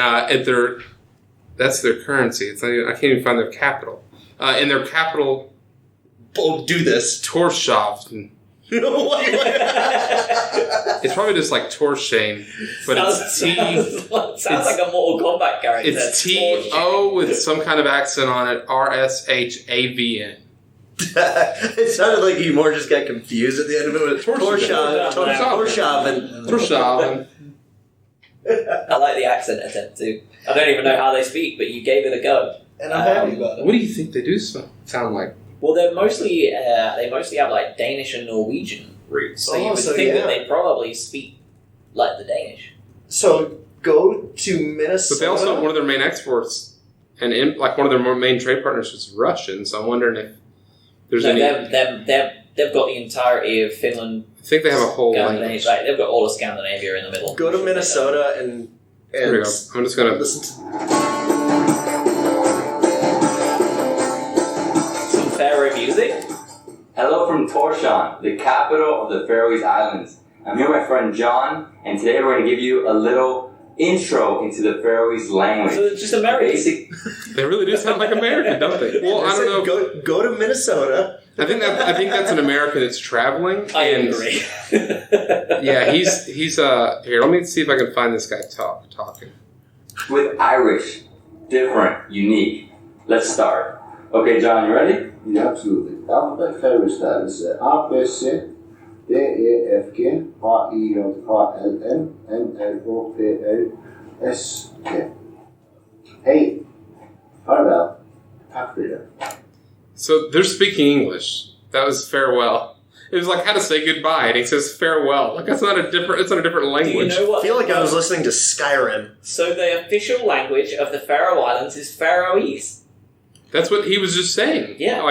that's their currency. It's not even, I can't even find their capital. In their capital,
Oh, do this.
Torshavn. It's probably just like Torshane, but it's T.
Sounds like a Mortal Kombat character.
It's T-O with some kind of accent on it. R-S-H-A-V-N.
It sounded like you more just got confused at the end of it with Torshavn.
I like the accent attempt too. I don't even know how they speak, but you gave it a go.
And I'm happy about it.
What do you think they do sound like?
Well, they mostly have like Danish and Norwegian roots, so you would think that they probably speak like the Danish.
So go to Minnesota.
But they also, one of their main exports, and like one of their main trade partners was Russian, so I'm wondering if there's any...
They've got the entirety of Finland.
I think they have a whole language.
Right, they've got all of Scandinavia in the middle.
Go to Minnesota and
here we go. I'm just going to...
listen to...
Some Faroe music.
Hello from Tórshavn, the capital of the Faroe Islands. I'm here with my friend John, and today we're going to give you a little intro into the Faroe language.
So it's just American.
They really do sound like American, don't they? Well, I don't know.
Go to Minnesota.
I think that's an American that's traveling.
I agree.
Yeah, he's here. Let me see if I can find this guy talking.
With Irish, different, unique. Let's start. Okay, John, you ready?
Yeah, absolutely. Alphabet Faroe style is A, B, C, D, E, F, G, H, I, J, K, L, M, N, L, O, P, L, S, T. Hey, farewell. Tack for det.
So they're speaking English. That was farewell. It was like how to say goodbye, and he says farewell. Like it's not a different language.
Do you know what?
I feel like I was listening to Skyrim.
So the official language of the Faroe Islands is Faroese.
That's what he was just saying.
Yeah.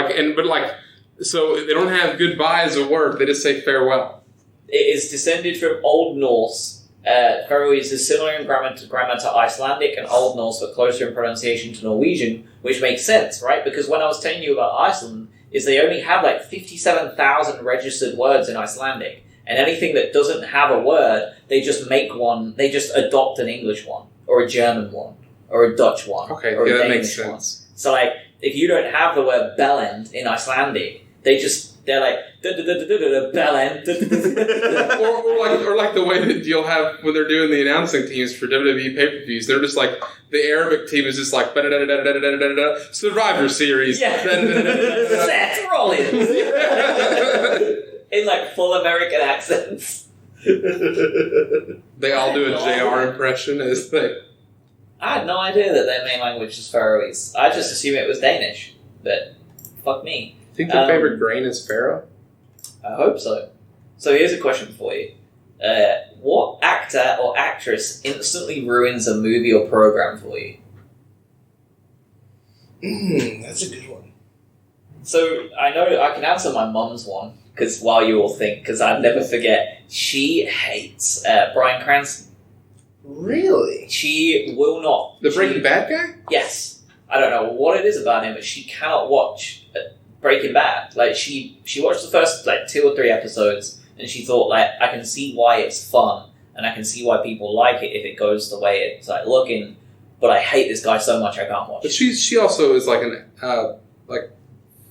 So they don't have goodbye as a word. They just say farewell.
It is descended from Old Norse. Faroese is similar in grammar to Icelandic, and Old Norse, but closer in pronunciation to Norwegian, which makes sense, right? Because when I was telling you about Iceland, is they only have like 57,000 registered words in Icelandic, and anything that doesn't have a word, they just make one. They just adopt an English one, or a German one, or a Dutch one,
Okay,
or
yeah,
a
that
Danish
makes sense.
one. So like, if you don't have the word bellend in Icelandic, they're like bellend.
or like the way that you'll have when they're doing the announcing teams for WWE pay-per-views. They're just like the Arabic team is just like Survivor Series.
Yeah. Seth Rollins. In like full American accents.
They all do a JR impression as they...
I had no idea that their main language is Faroese. I just assumed it was Danish, but fuck me.
Think their favorite grain is farro?
I hope so. So here's a question for you. What actor or actress instantly ruins a movie or program for you?
That's a good one.
So I know I can answer my mum's one, because while you all think, because I'd never forget, she hates Bryan Cranston.
Really?
She will not.
The Breaking Bad guy?
Yes. I don't know what it is about him, but she cannot watch Breaking Bad. Like, she watched the first, 2 or 3 episodes, and she thought, I can see why it's fun, and I can see why people like it if it goes the way it's, looking, but I hate this guy so much I can't watch
But
it.
she also is like an,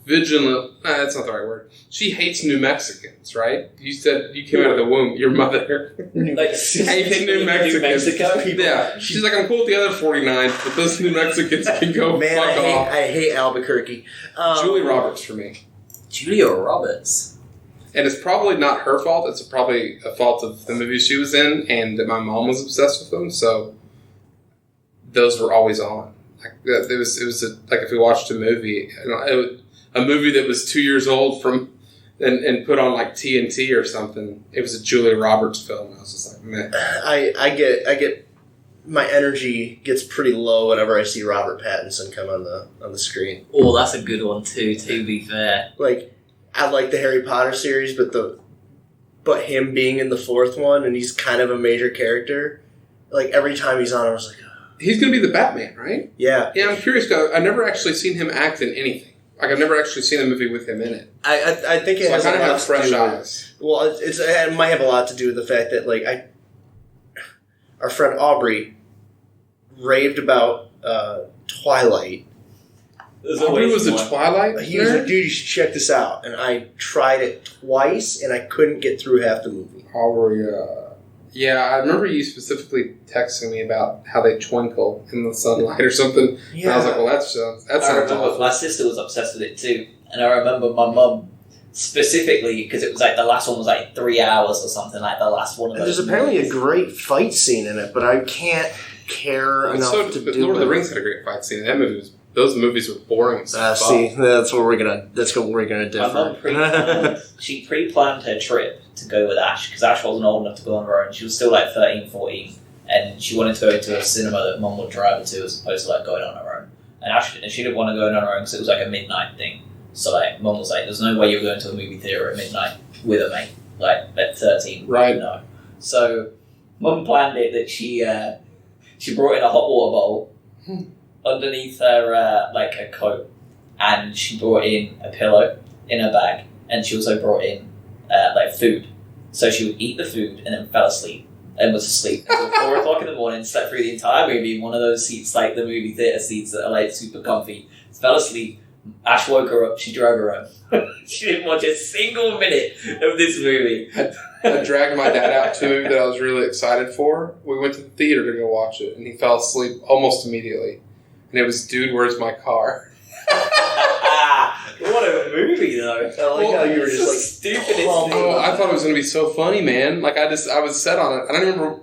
vigilant... that's not the right word. She hates New Mexicans, right? You said you came out of the womb. Your mother hates New Mexico. Yeah. She's like, I'm cool with the other 49, but those New Mexicans can go fuck off.
I hate Albuquerque.
Julie Roberts for me.
Julia Roberts.
And it's probably not her fault. It's probably a fault of the movies she was in, and that my mom was obsessed with them. So those were always on. It was if we watched a movie, a movie that was 2 years old and put on TNT or something. It was a Julia Roberts film. I was just like, meh.
I get my energy gets pretty low whenever I see Robert Pattinson come on the screen.
Oh, that's a good one too, to be fair.
I like the Harry Potter series, but him being in the fourth one and he's kind of a major character. Like every time he's on, I was like,
he's going to be the Batman, right?
yeah.
Yeah, I'm curious. I've never actually seen him act in anything. Like I've never actually seen a movie with him in it.
I think it
So I
has
kind
a
of
lot
have
to
fresh
do.
eyes.
Well, it might have a lot to do with the fact that our friend Aubrey raved about Twilight.
Aubrey was a Twilight
He was like,
nerd?
dude, you should check this out. And I tried it twice, and I couldn't get through half the movie.
Aubrey, yeah, I remember you specifically texting me about how they twinkle in the sunlight or something.
Yeah.
And I was like, well, that sounds
remember
awful.
my sister was obsessed with it too, and I remember my mum specifically because it was like the last one was like 3 hours or something, like the last one of
And
those.
there's apparently a
movies.
great fight scene in it, but I can't care enough to
but
do
Lord of the
it.
Rings had a great fight scene. Those movies were boring as fuck.
See, that's what we're gonna
My
differ.
mum she pre-planned her trip to go with Ash because Ash wasn't old enough to go on her own. She was still like 13, 14, and she wanted to go to a cinema that mum would drive her to as opposed to like going on her own. And she didn't want to go on her own because it was like a midnight thing. So like mum was like, "There's no way you're going to a movie theater at midnight with a mate." Like at 13,
Right.
No. So mum planned it that she brought in a hot water bowl underneath her like her coat, and she brought in a pillow in her bag, and she also brought in like food. So she would eat the food and then fell asleep and was asleep until 4 o'clock in the morning. Slept through the entire movie in one of those seats, like the movie theater seats that are like super comfy. Fell asleep. Ash woke her up. She drove her home. She didn't watch a single minute of this movie.
I dragged my dad out to a movie that I was really excited for. We went to the theater to go watch it, and he fell asleep almost immediately. And it was Dude, Where's My Car?
What a movie, though!
I like how you were just like
stupid.
Oh, I thought it was going to be so funny, man. Like I was set on it. I don't remember.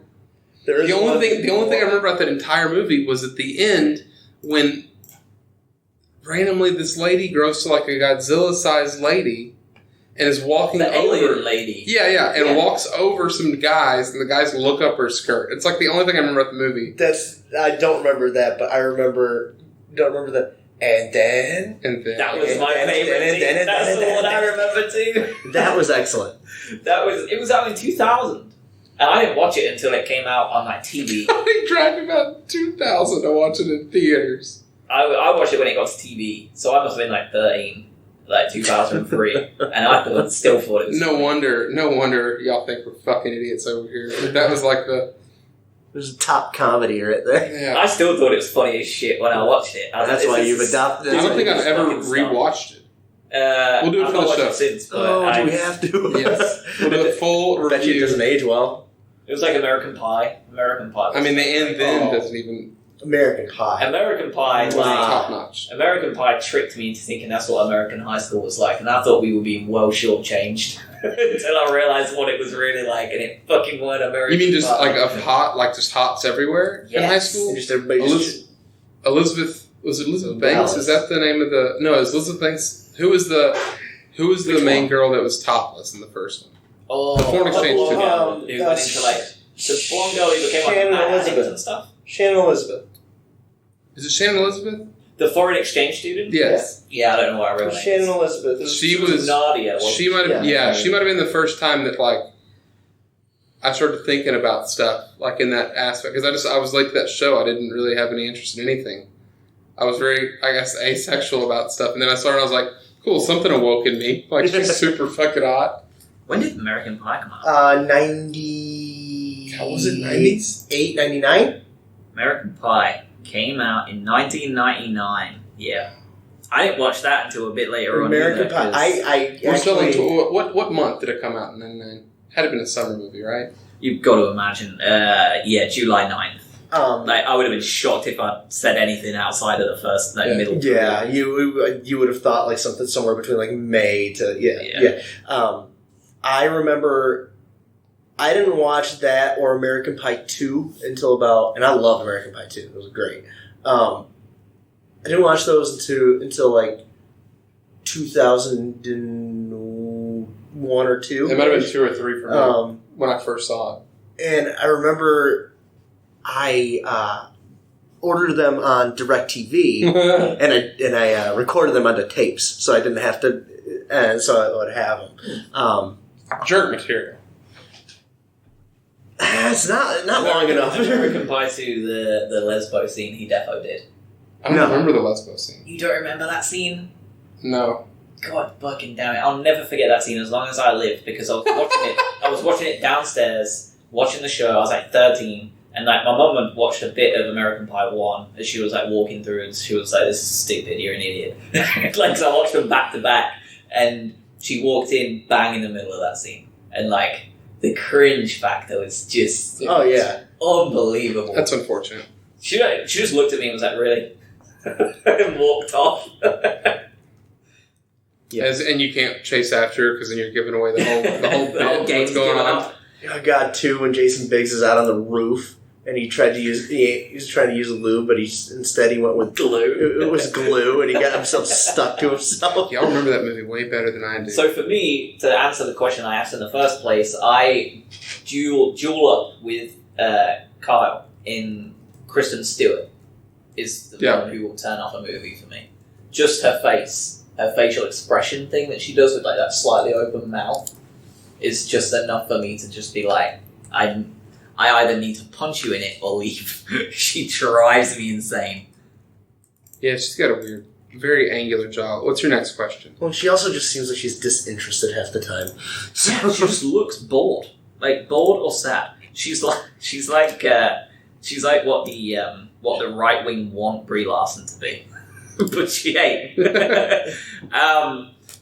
The only thing I remember about that entire movie was at the end when randomly this lady grows to like a Godzilla-sized lady and is walking
the
over.
alien lady.
Yeah, and walks over some guys, and the guys look up her skirt. It's like the only thing I remember about the movie.
I don't remember that, but I don't remember that. And then
That was my favorite thing. That's the one I remember too.
that was excellent.
It was out in 2000. And I didn't watch it until it came out on like TV.
I dragged about 2000 to watch it in theaters.
I watched it when it got to TV, so I must have been like 13, like 2003, and I still thought it was
No wonder y'all think we're fucking idiots over here. That was like
There's a top comedy right there.
yeah.
I still thought it was funny as shit when I watched it. I was
That's
like,
why
this
you've
is-
adopted
I don't think I've ever
fucking stuff.
rewatched it. We'll do it
I've
for the
not watched
show.
it since, but
Do we have to?
Yes. We'll do a full
I bet you it
review.
doesn't age well.
it was like American Pie. American Pie.
I mean, the end then
Oh.
doesn't even
American Pie.
American Pie,
wasn't
like
top notch.
American Pie tricked me into thinking that's what American high school was like, and I thought we were being well shortchanged until I realized what it was really like, and it fucking weren't American.
You mean just
Pie.
like just hots everywhere in high
Yes.
school?
Just everybody just
Elizabeth was it Elizabeth
Dallas.
Banks? Is that the name of the? No, it's Elizabeth Banks. Who was the
Which
main
one?
girl that was topless in the first one?
Oh,
The foreign exchange
blonde
student.
girl who went into like the blonde girl who became like
Shannon
Mad Addict
Elizabeth.
and stuff.
Shannon Elizabeth.
Is it Shannon Elizabeth?
The foreign exchange student.
Yes.
Yeah, I don't know what I real name
Shannon
is.
Elizabeth.
She was.
Nadia. Wasn't
She might have.
Yeah.
Yeah, she might have been the first time that like I started thinking about stuff like in that aspect because I was like that show. I didn't really have any interest in anything. I was very, I guess, asexual about stuff, and then I started. I was like, cool, something awoke in me. Like she's super fucking hot.
When did American Pie come out?
90.
How was it? 90s?
99?
American Pie came out in 1999. Yeah. I didn't watch that until a bit later on.
American
either,
Pie.
'cause
I
We're still
actually.
into what month did it come out in '99? Had to have been a summer movie, right?
You've got to imagine. Yeah, July 9th. Like, I would have been shocked if I'd said anything outside of the first, like,
Yeah.
middle.
Yeah, you would have thought like something somewhere between like May to yeah. I remember I didn't watch that or American Pie 2 until about, and I love American Pie 2. It was great. I didn't watch those until like 2001 or 2.
It might have been 2 or 3 for me when I first saw it.
And I remember I ordered them on DirecTV. And I recorded them onto tapes, so I didn't have to and so I would have him.
Jerk material.
It's not long enough.
American Pie 2, the Lesbo scene, he defo did.
I don't remember the Lesbo scene.
You don't remember that scene?
No.
God fucking damn it. I'll never forget that scene as long as I live, because I was watching it downstairs, watching the show. I was like 13, and like my mum had watched a bit of American Pie 1 as she was like walking through, and she was like, "This is stupid, you're an idiot." Like, so I watched them back to back, and she walked in bang in the middle of that scene, and like the cringe factor was just unbelievable.
That's unfortunate.
She just looked at me and was like, "Really?" and walked off.
And you can't chase after her because then you're giving away the whole bit. What's going on?
Oh God, too, when Jason Biggs is out on the roof and he tried to use he was trying to use lube, but instead he went with glue. It was glue, and he got himself stuck to himself.
Y'all remember that movie way better than I do.
So for me, to answer the question I asked in the first place, I duel up with Kyle in Kristen Stewart is the one who will turn off a movie for me. Just her face, her facial expression thing that she does with like that slightly open mouth is just enough for me to just be like, I either need to punch you in it or leave. She drives me insane.
Yeah, she's got a weird, very angular jaw. What's your next question?
Well, she also just seems like she's disinterested half the time.
So she just looks bored, like bored or sad. She's like what the right wing want Brie Larson to be, but she ain't.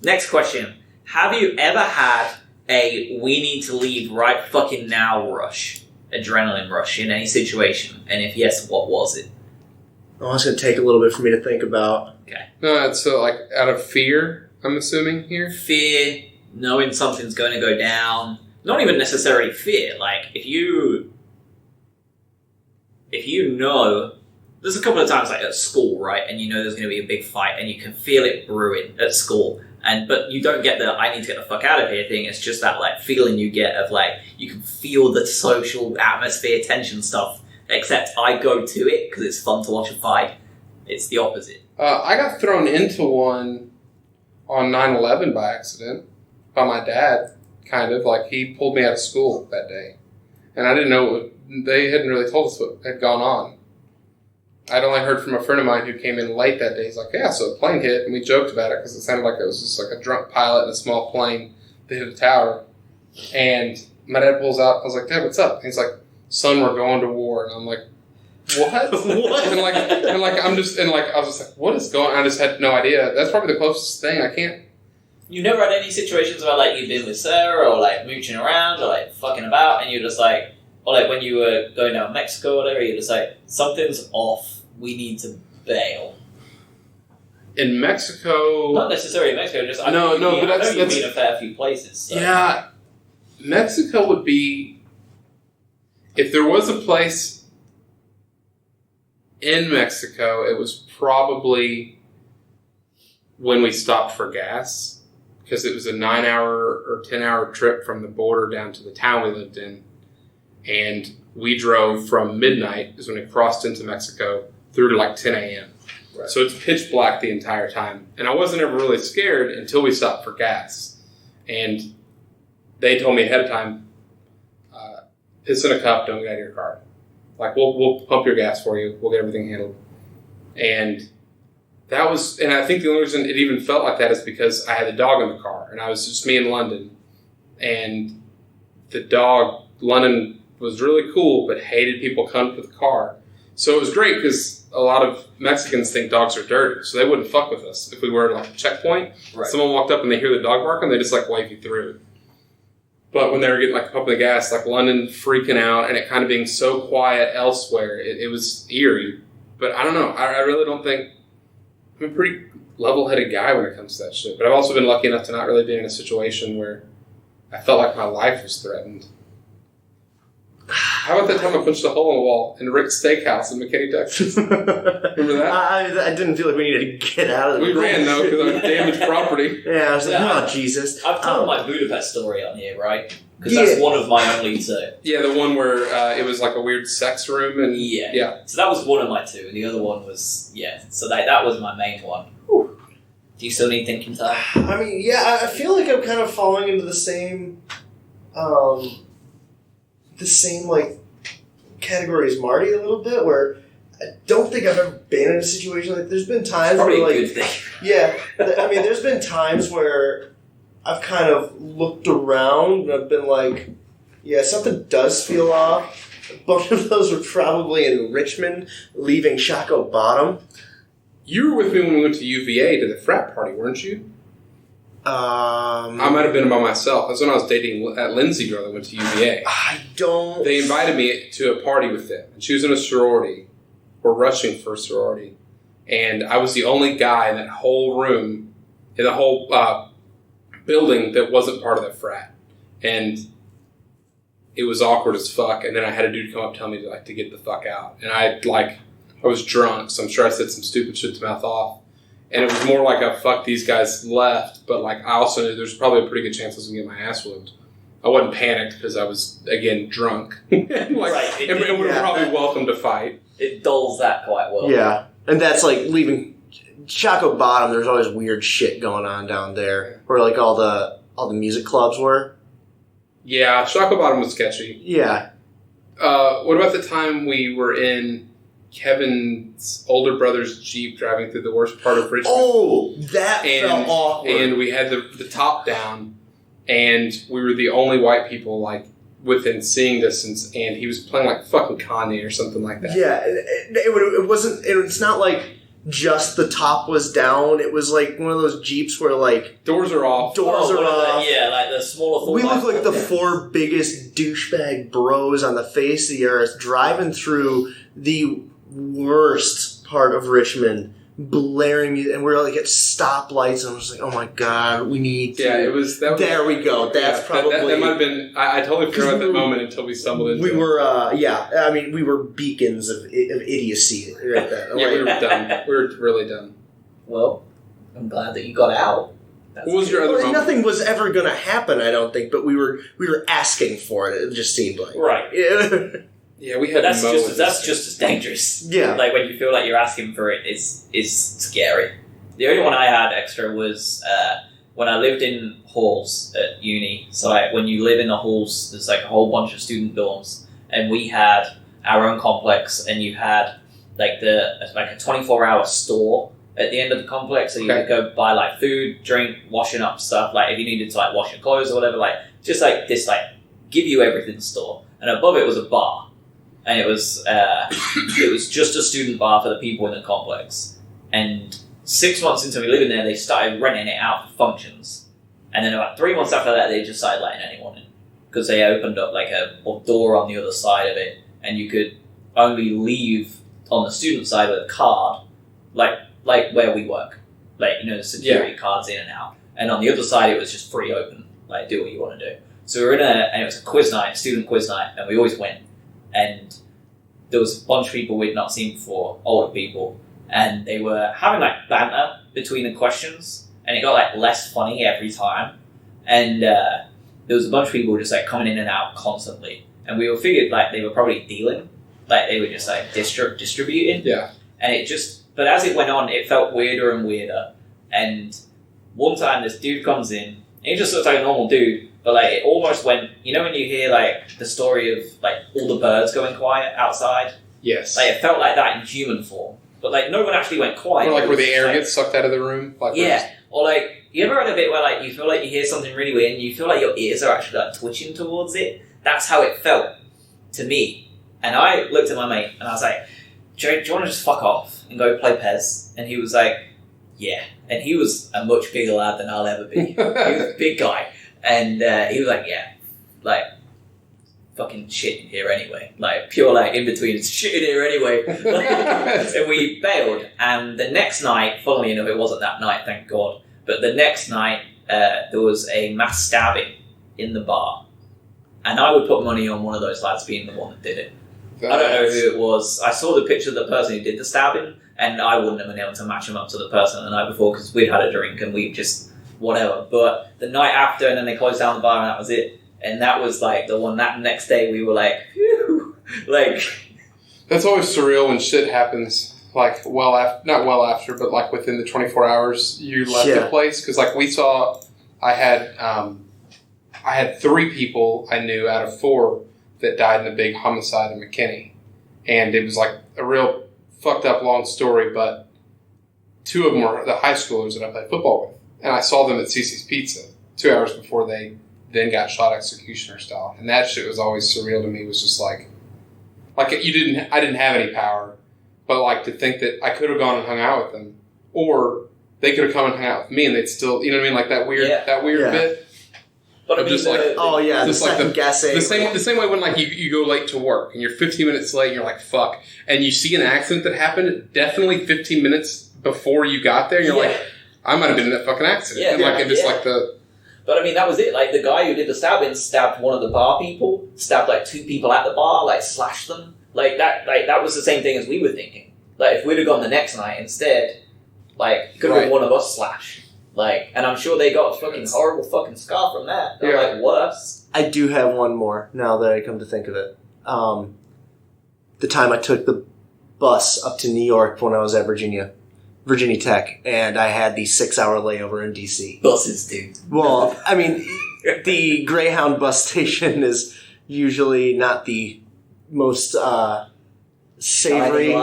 Next question: have you ever had a "we need to leave right fucking now" adrenaline rush in any situation? And if yes, what was it?
Oh, it's going to take a little bit for me to think about.
Okay.
No, it's so like out of fear, I'm assuming here.
Fear, knowing something's going to go down. Not even necessarily fear. Like if you know, there's a couple of times like at school, right? And you know there's going to be a big fight, and you can feel it brewing at school. But you don't get the "I need to get the fuck out of here" thing. It's just that like feeling you get of like you can feel the social atmosphere, tension stuff. Except I go to it because it's fun to watch a fight. It's the opposite.
I got thrown into one on 9/11 by accident by my dad. Kind of like he pulled me out of school that day, and I didn't know they hadn't really told us what had gone on. I'd only heard from a friend of mine who came in late that day. He's like, "Yeah, so a plane hit," and we joked about it because it sounded like it was just like a drunk pilot in a small plane that hit a tower. And my dad pulls out. I was like, "Dad, what's up?" And he's like, "Son, we're going to war." And I'm like, "What?"
What?
and I was just like, "What is going on?" I just had no idea. That's probably the closest thing. I can't.
You never had any situations where like you've been with Sarah or like mooching around or like fucking about, and you're just like, or like when you were going down Mexico or whatever, you're just like, something's off. We need to bail.
In Mexico,
Not necessarily in Mexico. Just I know you've been a fair few places. So.
Yeah, Mexico would be if there was a place in Mexico. It was probably when we stopped for gas. Because it was a 9-hour or 10-hour trip from the border down to the town we lived in. And we drove from midnight, is when we crossed into Mexico, through to like 10 a.m. Right. So it's pitch black the entire time. And I wasn't ever really scared until we stopped for gas. And they told me ahead of time, piss in a cup, don't get out of your car. Like, we'll pump your gas for you. We'll get everything handled. And that was, and I think the only reason it even felt like that is because I had the dog in the car, and I was just me in London, and the dog, London, was really cool, but hated people coming to the car. So it was great because a lot of Mexicans think dogs are dirty, so they wouldn't fuck with us if we were at like a checkpoint. Right. Someone walked up and they hear the dog barking, they just like wave you through. But when they were getting like pumping the gas, like London freaking out, and it kind of being so quiet elsewhere, it was eerie. But I don't know. I really don't think. I'm a pretty level-headed guy when it comes to that shit. But I've also been lucky enough to not really be in a situation where I felt like my life was threatened. How about that time I punched a hole in the wall in Rick's Steakhouse in McKinney, Texas? Remember that?
I didn't feel like we needed to get out of the
We ran, though, because of damaged property.
Yeah, I was like, oh, Jesus.
I've told my Budapest story on here, right? Because that's one of my only two.
Yeah, the one where it was like a weird sex room. And
yeah. So that was one of my two. And the other one was, so that was my main one. Whew. Do you still need thinking time?
I mean, yeah, I feel like I'm kind of falling into the same like category as Marty a little bit, where I don't think I've ever been in a situation like. There's been times
Probably
where,
a
like,
good thing.
yeah, I mean, there's been times where I've kind of looked around and I've been like, yeah, something does feel off. A bunch of those were probably in Richmond, leaving Shaco Bottom.
You were with me when we went to UVA to the frat party, weren't you? I might have been by myself. That's when I was dating that Lindsay girl that went to UVA.
I don't...
They invited me to a party with them. And she was in a sorority. We're rushing for a sorority. And I was the only guy in that whole room, in the whole building that wasn't part of the frat. And it was awkward as fuck. And then I had a dude come up and tell me to get the fuck out. And I was drunk, so I'm sure I said some stupid shit to mouth off. And it was more like a fuck these guys left, but I also knew there's probably a pretty good chance I was going to get my ass whooped. I wasn't panicked because I was, again, drunk. And we were probably welcome to fight.
It dulls that quite well.
Yeah, and that's leaving Shaco Bottom. There's always weird shit going on down there, where all the music clubs were.
Yeah, Shaco Bottom was sketchy.
Yeah.
What about the time we were in Kevin's older brother's Jeep driving through the worst part of Richmond?
Oh, that felt awkward.
And we had the top down, and we were the only white people within seeing distance, and he was playing fucking Kanye or something like that.
Yeah, it wasn't. It's not just the top was down. It was one of those Jeeps where
doors are off.
Doors are off.
The smaller.
We look like the four biggest douchebag bros on the face of the earth driving through the worst part of Richmond, blaring music, and we're at stoplights, and I was like, oh my god, we need to...
Yeah, it was...
There we go, that's probably...
That might have been... I totally forgot about that moment until we stumbled into it.
We were, we were beacons of idiocy right there.
Yeah, we were done. We were really done.
Well, I'm glad that you got out.
What was your other moment?
Nothing was ever going to happen, I don't think, but we were asking for it just seemed like.
Right.
Yeah.
Yeah, we had
that's just as dangerous.
Yeah.
When you feel like you're asking for it is scary. The only one I had extra was when I lived in halls at uni. So when you live in the halls, there's a whole bunch of student dorms, and we had our own complex, and you had a 24-hour store at the end of the complex, so you could go buy food, drink, washing up stuff. If you needed to wash your clothes or whatever, just this give you everything store. And above it was a bar. And it was just a student bar for the people in the complex. And 6 months into me living there, they started renting it out for functions. And then about 3 months after that, they just started letting anyone in. Because they opened up a door on the other side of it, and you could only leave on the student side with a card, like where we work. The security cards in and out. And on the other side, it was just free open. Do what you want to do. So we were and it was a quiz night, student quiz night, and we always went. And there was a bunch of people we'd not seen before, older people, and they were having banter between the questions, and it got less funny every time. And there was a bunch of people just coming in and out constantly, and we figured they were probably dealing, they were just distributing.
Yeah.
And but as it went on, it felt weirder and weirder. And one time, this dude comes in, and he just looks like a normal dude. But it almost went, when you hear the story of all the birds going quiet outside?
Yes.
It felt like that in human form. But no one actually went quiet.
Or where the air gets sucked out of the room?
Yeah. Or you ever had a bit where you feel like you hear something really weird and you feel like your ears are actually twitching towards it? That's how it felt to me. And I looked at my mate and I was like, do you want to just fuck off and go play Pez? And he was like, yeah. And he was a much bigger lad than I'll ever be. He was a big guy. And he was like, yeah, fucking shit in here anyway. Pure in between, it's shit in here anyway. And we bailed. And the next night, funnily enough, it wasn't that night, thank God. But the next night, there was a mass stabbing in the bar. And I would put money on one of those lads being the one that did it. I don't know who it was. I saw the picture of the person who did the stabbing, and I wouldn't have been able to match him up to the person the night before because we'd had a drink and we just... whatever. But the night after, and then they closed down the bar, and that was it. And that was the one that next day we were phew.
That's always surreal when shit happens like not well after, but like within the 24 hours you left the place, because like we saw, I had 3 people I knew out of 4 that died in a big homicide in McKinney, and it was like a real fucked up long story, but 2 of them were the high schoolers that I played football with, and I saw them at Cece's Pizza 2 hours before they then got shot executioner style, and that shit was always surreal to me. It was just like I didn't have any power, but like to think that I could have gone and hung out with them, or they could have come and hung out with me, and they'd still, you know what I mean, like that weird bit.
But I mean,
just like
the second guessing.
The same way when like you go late to work and you're 15 minutes late and you're like fuck, and you see an accident that happened definitely 15 minutes before you got there, and you're like, I might have been in that fucking accident. And like it's like the.
But I mean, that was it. Like the guy who did the stabbing stabbed one of the bar people, stabbed like 2 people at the bar, like slashed them. Like that was the same thing as we were thinking. Like if we'd have gone the next night instead, like it could have been one of us slash. Like, and I'm sure they got a fucking horrible fucking scar from that. They're like worse.
I do have one more now that I come to think of it. The time I took the bus up to New York when I was at Virginia Tech, and I had the 6-hour layover in DC.
Buses, dude.
Well, I mean, the Greyhound bus station is usually not the most savory.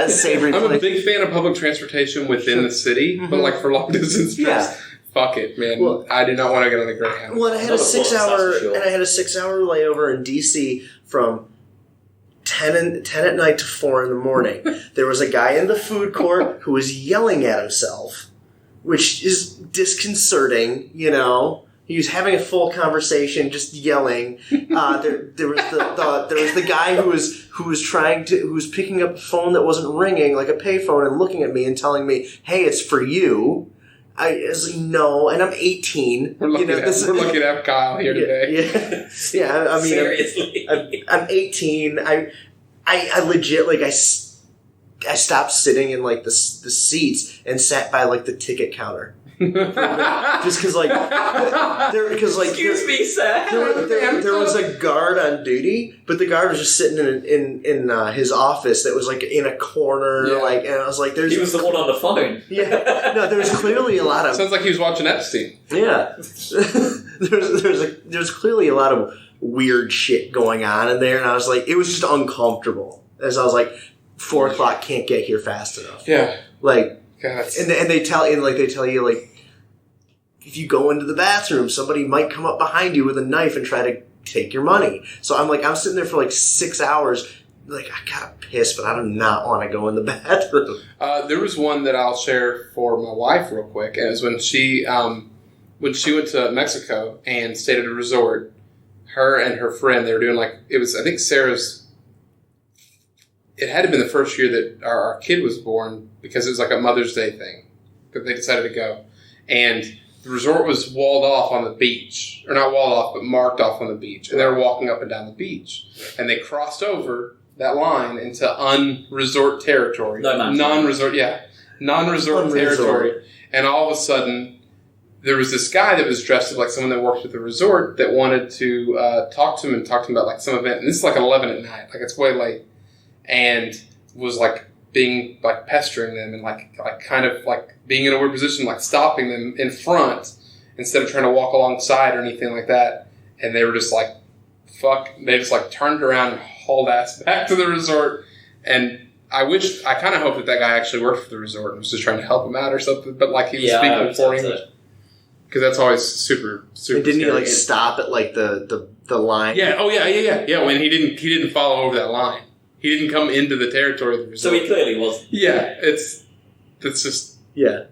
Savory.
I'm a big fan of public transportation within the city, but like for long distance trips, fuck it, man.
Well,
I do not want to get on the Greyhound.
Well, I had a 6-hour layover in DC from 10 at night to 4 in the morning. There was a guy in the food court who was yelling at himself, which is disconcerting, you know. He was having a full conversation, just yelling. There was the guy who was picking up a phone that wasn't ringing, like a payphone, and looking at me and telling me, "Hey, it's for you." I was like, "No," and I'm 18.
We're lucky to have Kyle here today.
Yeah. I mean,
seriously,
I'm 18. I legit I stopped sitting in like the seats and sat by like the ticket counter. Just because,
excuse me, sir.
There was a guard on duty, but the guard was just sitting in his office that was like in a corner, and I was like, "There's."
He was the one on the phone.
Yeah, no, there's clearly a lot of.
Sounds like he was watching Epstein.
Yeah, there's clearly a lot of weird shit going on in there, and I was like, it was just uncomfortable. As I was like, 4 o'clock can't get here fast enough.
Yeah,
like.
God.
And they tell you like, if you go into the bathroom, somebody might come up behind you with a knife and try to take your money. So I'm sitting there for like 6 hours, like I gotta piss, but I do not want to go in the bathroom.
There was one that I'll share for my wife real quick, and it was when she went to Mexico and stayed at a resort. Her and her friend, they were doing like, it was, I think Sarah's. It had to have been the first year that our kid was born, because it was like a Mother's Day thing that they decided to go. And the resort was walled off on the beach. Or not walled off, but marked off on the beach. And they were walking up and down the beach. And they crossed over that line into unresort territory. Non-resort territory. And all of a sudden, there was this guy that was dressed up like someone that worked at the resort that wanted to talk to him about like some event. And this is like 11 at night. Like it's way late. And was like being like pestering them and like kind of like being in a weird position, like stopping them in front instead of trying to walk alongside or anything like that. And they were just like, fuck. They just like turned around and hauled ass back to the resort. And I kind of hoped that guy actually worked for the resort and was just trying to help him out or something. But like he was speaking for English. Because that's always super, super.
And didn't
scary.
he like stop at like the line?
Yeah. Oh yeah. Yeah. When he didn't follow over that line. He didn't come into the territory of the resort.
So he clearly wasn't.
Yeah, it's just.
Yeah.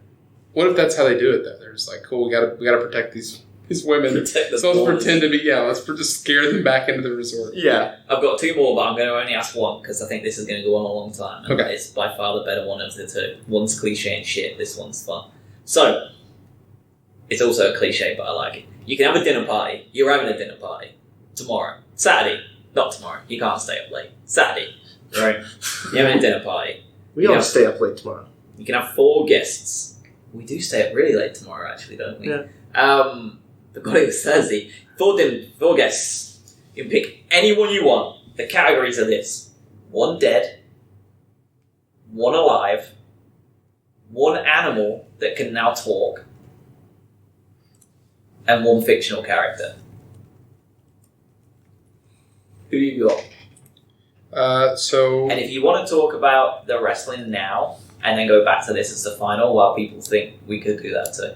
What if that's how they do it though? They're just like, cool, we gotta protect these women. So let's pretend to be let's just scare them back into the resort.
Yeah.
I've got 2 more, but I'm going to only ask one because I think this is going to go on a long time. And
okay.
It's by far the better one of the 2. One's cliche and shit. This one's fun. So it's also a cliche, but I like it. You can have a dinner party. You're having a dinner party tomorrow, Saturday. Not tomorrow. You can't stay up late. Saturday. Right? You're having a dinner party.
We all stay up late tomorrow.
You can have 4 guests. We do stay up really late tomorrow, actually, don't we?
Yeah.
But God, it was Thursday. 4 guests. You can pick anyone you want. The categories are this: 1 dead, one alive, one animal that can now talk, and one fictional character. Who you got? And if you want to talk about the wrestling now, and then go back to this as the final, while people think we could do that too.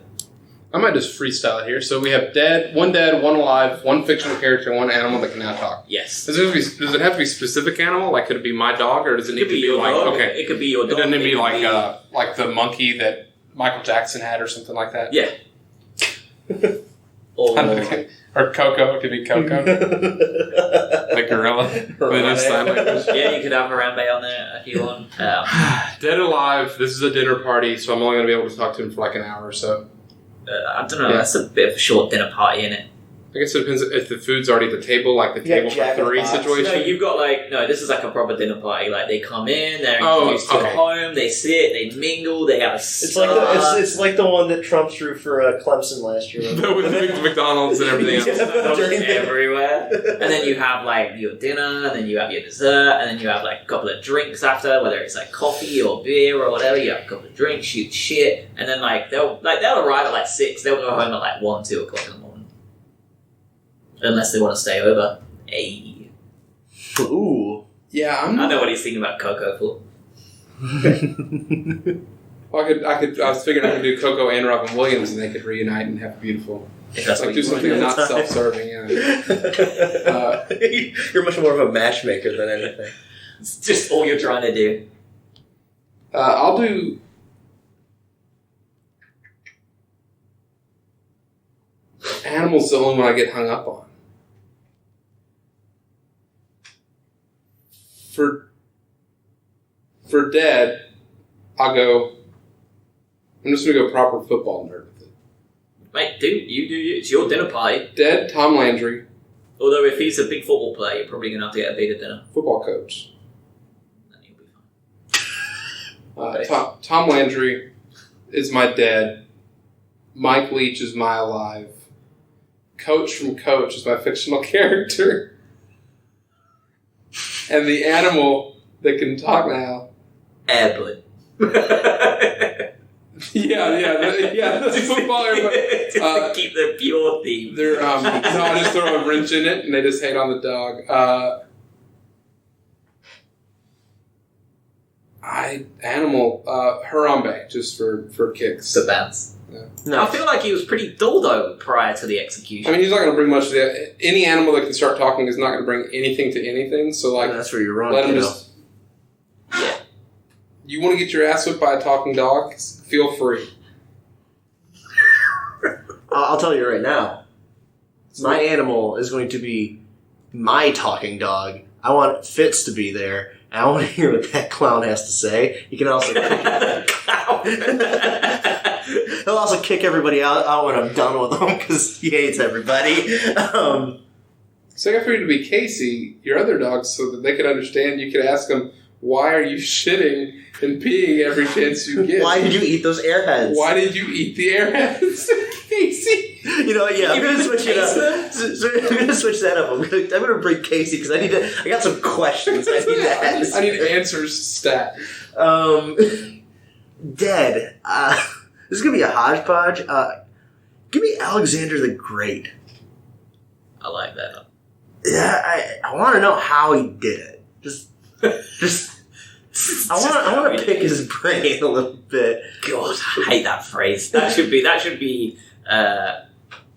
I might just freestyle it here. So we have one alive, one fictional character, and one animal that can now talk.
Yes.
Does it have to be a specific animal? Like, could it be my dog, or does it need to be
your
like
dog.
okay?
It could be your dog.
It doesn't need to be like the monkey that Michael Jackson had, or something like that.
Yeah.
Or Coco. It could be Coco. The gorilla. With his sign language.
Yeah, you could have Harambe on there if you want.
Dead alive. This is a dinner party, so I'm only going to be able to talk to him for like an hour or so.
I don't know. Yeah. That's a bit of a short dinner party, isn't it?
I guess it depends if the food's already at the table, like the table for three situation.
No, you've got this is like a proper dinner party. Like they come in, they're introduced to a home, they sit, they mingle, they have a
it's like the one that Trump threw for Clemson last year.
With the McDonald's and everything else.
Everywhere. And then you have like your dinner, and then you have your dessert, and then you have like a couple of drinks after, whether it's like coffee or beer or whatever. You have a couple of drinks, shoot shit, and then they'll arrive at like 6, they'll go home at like 1, 2 o'clock in the morning. Unless they want to stay over. Hey.
Ooh.
Yeah,
I know what he's thinking about Coco for.
Well, I was figuring I could do Coco and Robin Williams, and they could reunite and have beautiful. Do something not self-serving. Yeah.
You're much more of a matchmaker than anything.
It's just all you're trying to do.
I'll do. Animal's the only one I get hung up on. For dead, I'm just gonna go proper football nerd with it.
Mate, dude, you do you. It's your dinner party.
Dead, Tom Landry.
Although if he's a big football player, you're probably gonna have to get a bigger dinner.
Football coach.
Then you'll be
fine. Tom Landry is my dead. Mike Leach is my alive. Coach from Coach is my fictional character. And the animal that can talk now.
Airbud.
yeah, that's football airbud.
Keep the pure theme.
They're I just throw a wrench in it and they just hate on the dog. Harambe, just for kicks.
The bounce. Yeah. No, I feel like he was pretty dull though prior to the execution.
I mean, he's not going to bring much to any animal that can start talking is not going to bring anything to anything. So, like,
that's where you're wrong.
Let him just. Yeah. You want to get your ass whipped by a talking dog? Feel free.
I'll tell you right now. My animal is going to be my talking dog. I want Fitz to be there. And I want to hear what that clown has to say. You can also. He'll also kick everybody out when I'm done with him because he hates everybody.
So I got for you to be Casey, your other dog, so that they could understand. You could ask them, why are you shitting and peeing every chance you get?
Why did you eat those airheads?
Why did you eat the airheads? Casey.
You know, yeah, I'm going to switch it up. So I'm going to switch that up. I'm going to bring Casey because I got some questions I need to ask.
I need answers stat.
Dead. This is going to be a hodgepodge. Give me Alexander the Great.
I like that.
Yeah, I want to know how he did it. Just I want to pick his brain a little bit.
God, I hate that phrase. That should be.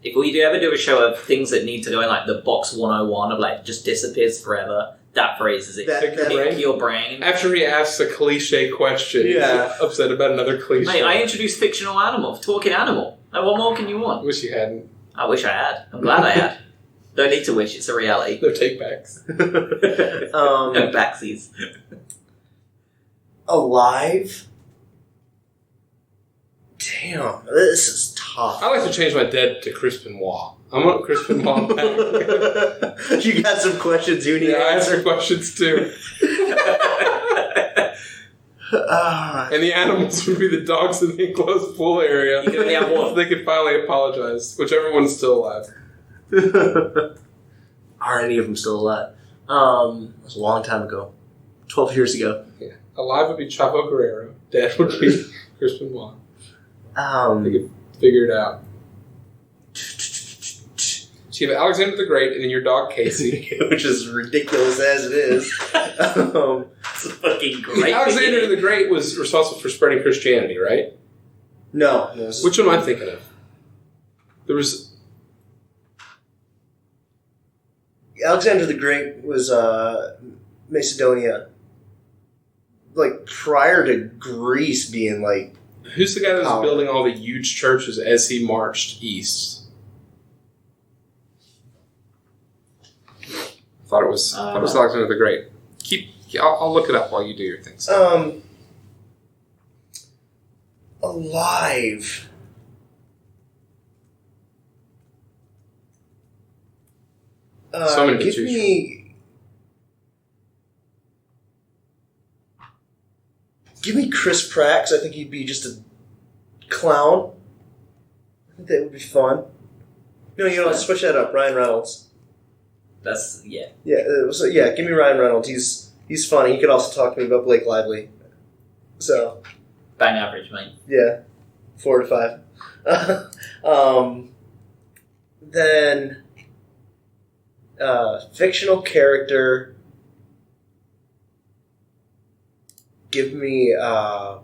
If we ever do a show of things that need to go in like the box 101 of like just disappears forever. That phrase is it. Pick your brain.
After he asks a cliche question, he's upset about another cliche.
Mate, I introduced fictional animal, talking animal. Like, what more can you want?
Wish you hadn't.
I wish I had. I'm glad I had. Don't need to wish, it's a reality.
No take-backs.
No backsies.
Alive? Damn, this is tough.
I like to change my dead to Chris Benoit. I want Chris Benoit back.
You got some questions you need to answer?
I have some questions too. And the animals would be the dogs in the enclosed pool area.
You can only have one.
They could finally apologize, whichever one's still alive.
Are any of them still alive? It was a long time ago. 12 years ago.
Yeah. Alive would be Chavo Guerrero. Dead would be Chris Benoit. They could figure it out. So you have Alexander the Great and then your dog Casey.
Which is ridiculous as it is.
It's a fucking great.
Alexander the Great was responsible for spreading Christianity, right?
No.
Which one am I thinking of? There was...
Alexander the Great was Macedonia. Like, prior to Greece being, like...
Who's the guy that was
power.
building all the huge churches as he marched east? I thought it was Alexander the Great. I'll look it up while you do your things.
Alive.
So many to choose
Give me Chris Pratt, 'cause I think he'd be just a clown. I think that would be fun. No, let's switch that up. Ryan Reynolds.
That's yeah.
Yeah, give me Ryan Reynolds. He's funny. He could also talk to me about Blake Lively. So,
Bang average, mate.
yeah, 4 to 5. Then, fictional character. Give me. Oh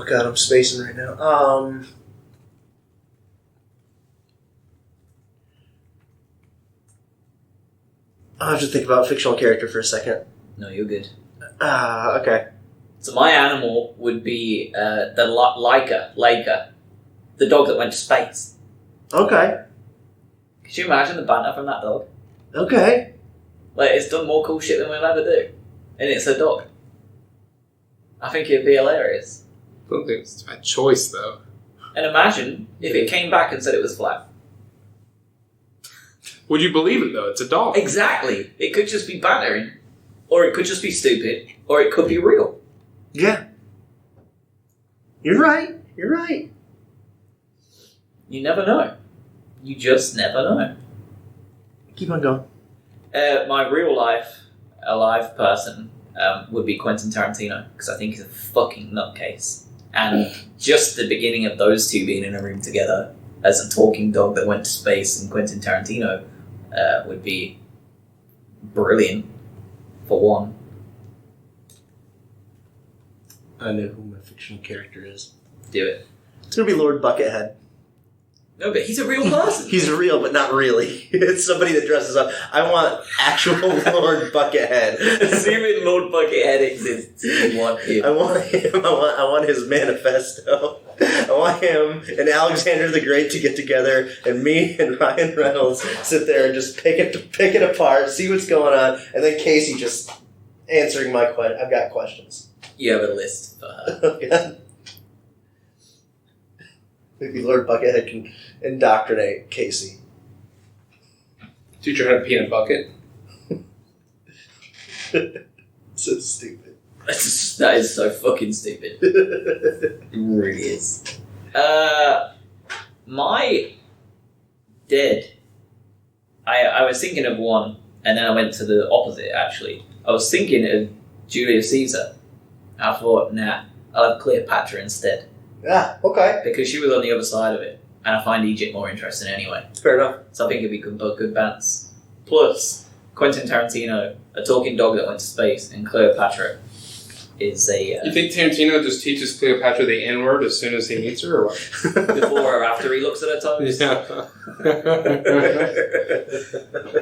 god, I'm spacing right now. I'll have to think about fictional character for a second.
No, you're good.
Okay.
So my animal would be the Laika, the dog that went to space.
Okay.
Could you imagine the banter from that dog?
Okay.
Like, it's done more cool shit than we'll ever do. And it's a dog. I think it'd be hilarious.
I don't think it's a choice, though.
And imagine if it came back and said it was flat.
Would you believe it, though? It's a dog.
Exactly. It could just be bantering. Or it could just be stupid. Or it could be real.
Yeah. You're right.
You never know. You just never know.
Keep on going.
My real life alive person would be Quentin Tarantino, because I think he's a fucking nutcase. And just the beginning of those two being in a room together as a talking dog that went to space and Quentin Tarantino would be brilliant, for one.
I know who my fictional character is.
Do it.
It's gonna be Lord Buckethead.
No, but he's a real person.
He's real, but not really. It's somebody that dresses up. I want actual Lord Buckethead.
Assuming Lord Buckethead exists, you want him.
I want him. I want his manifesto. I want him and Alexander the Great to get together, and me and Ryan Reynolds sit there and just pick it apart, see what's going on, and then Casey just answering my question. I've got questions.
You have a list for her.
Okay. Maybe Lord Buckethead can indoctrinate Casey.
Teach her how to pee in a bucket.
So stupid.
That is so fucking stupid. It really is. My dead. I was thinking of one, and then I went to the opposite, actually. I was thinking of Julius Caesar. I thought, nah, I'll have Cleopatra instead.
Ah, okay.
Because she was on the other side of it, and I find Egypt more interesting anyway.
Fair enough.
So I think it'd be good balance. Plus, Quentin Tarantino, a talking dog that went to space, and Cleopatra is a...
You think Tarantino just teaches Cleopatra the N-word as soon as he meets her, or what?
before or after he looks at her toes.
Yeah.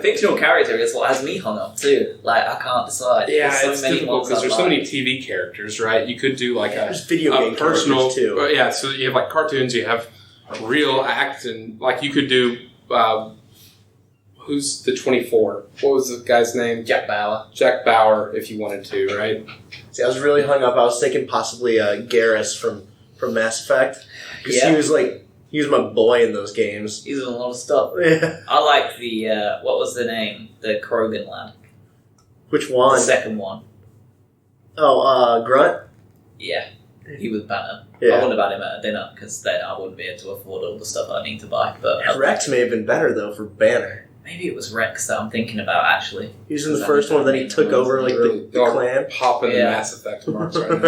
Fictional character is what has me hung up too. Like, I can't decide.
Yeah,
There's so
it's
many
difficult
ones
because
I
there's so
like.
many TV characters, right? You could do like
There's video game
personal
characters too.
Yeah, so you have like cartoons, you have real act, and like you could do. Who's the 24? What was the guy's name?
Jack Bauer.
Jack Bauer, if you wanted to, right?
See, I was really hung up. I was thinking possibly Garrus from Mass Effect. Because
Yeah.
he was my boy in those games.
He's in a lot of stuff.
Yeah.
I like the, what was the name? The Krogan lad.
Which
The
one?
second one.
Oh, Grunt?
Yeah. he was banner.
Yeah.
I wouldn't have had him at a dinner because then I wouldn't be able to afford all the stuff I need to buy. But
Rex may have been better though for Banner.
maybe it was Rex that I'm thinking about actually.
He was in the first one, then he took over like the clan.
Popping the
Yeah.
Mass Effect marks right now.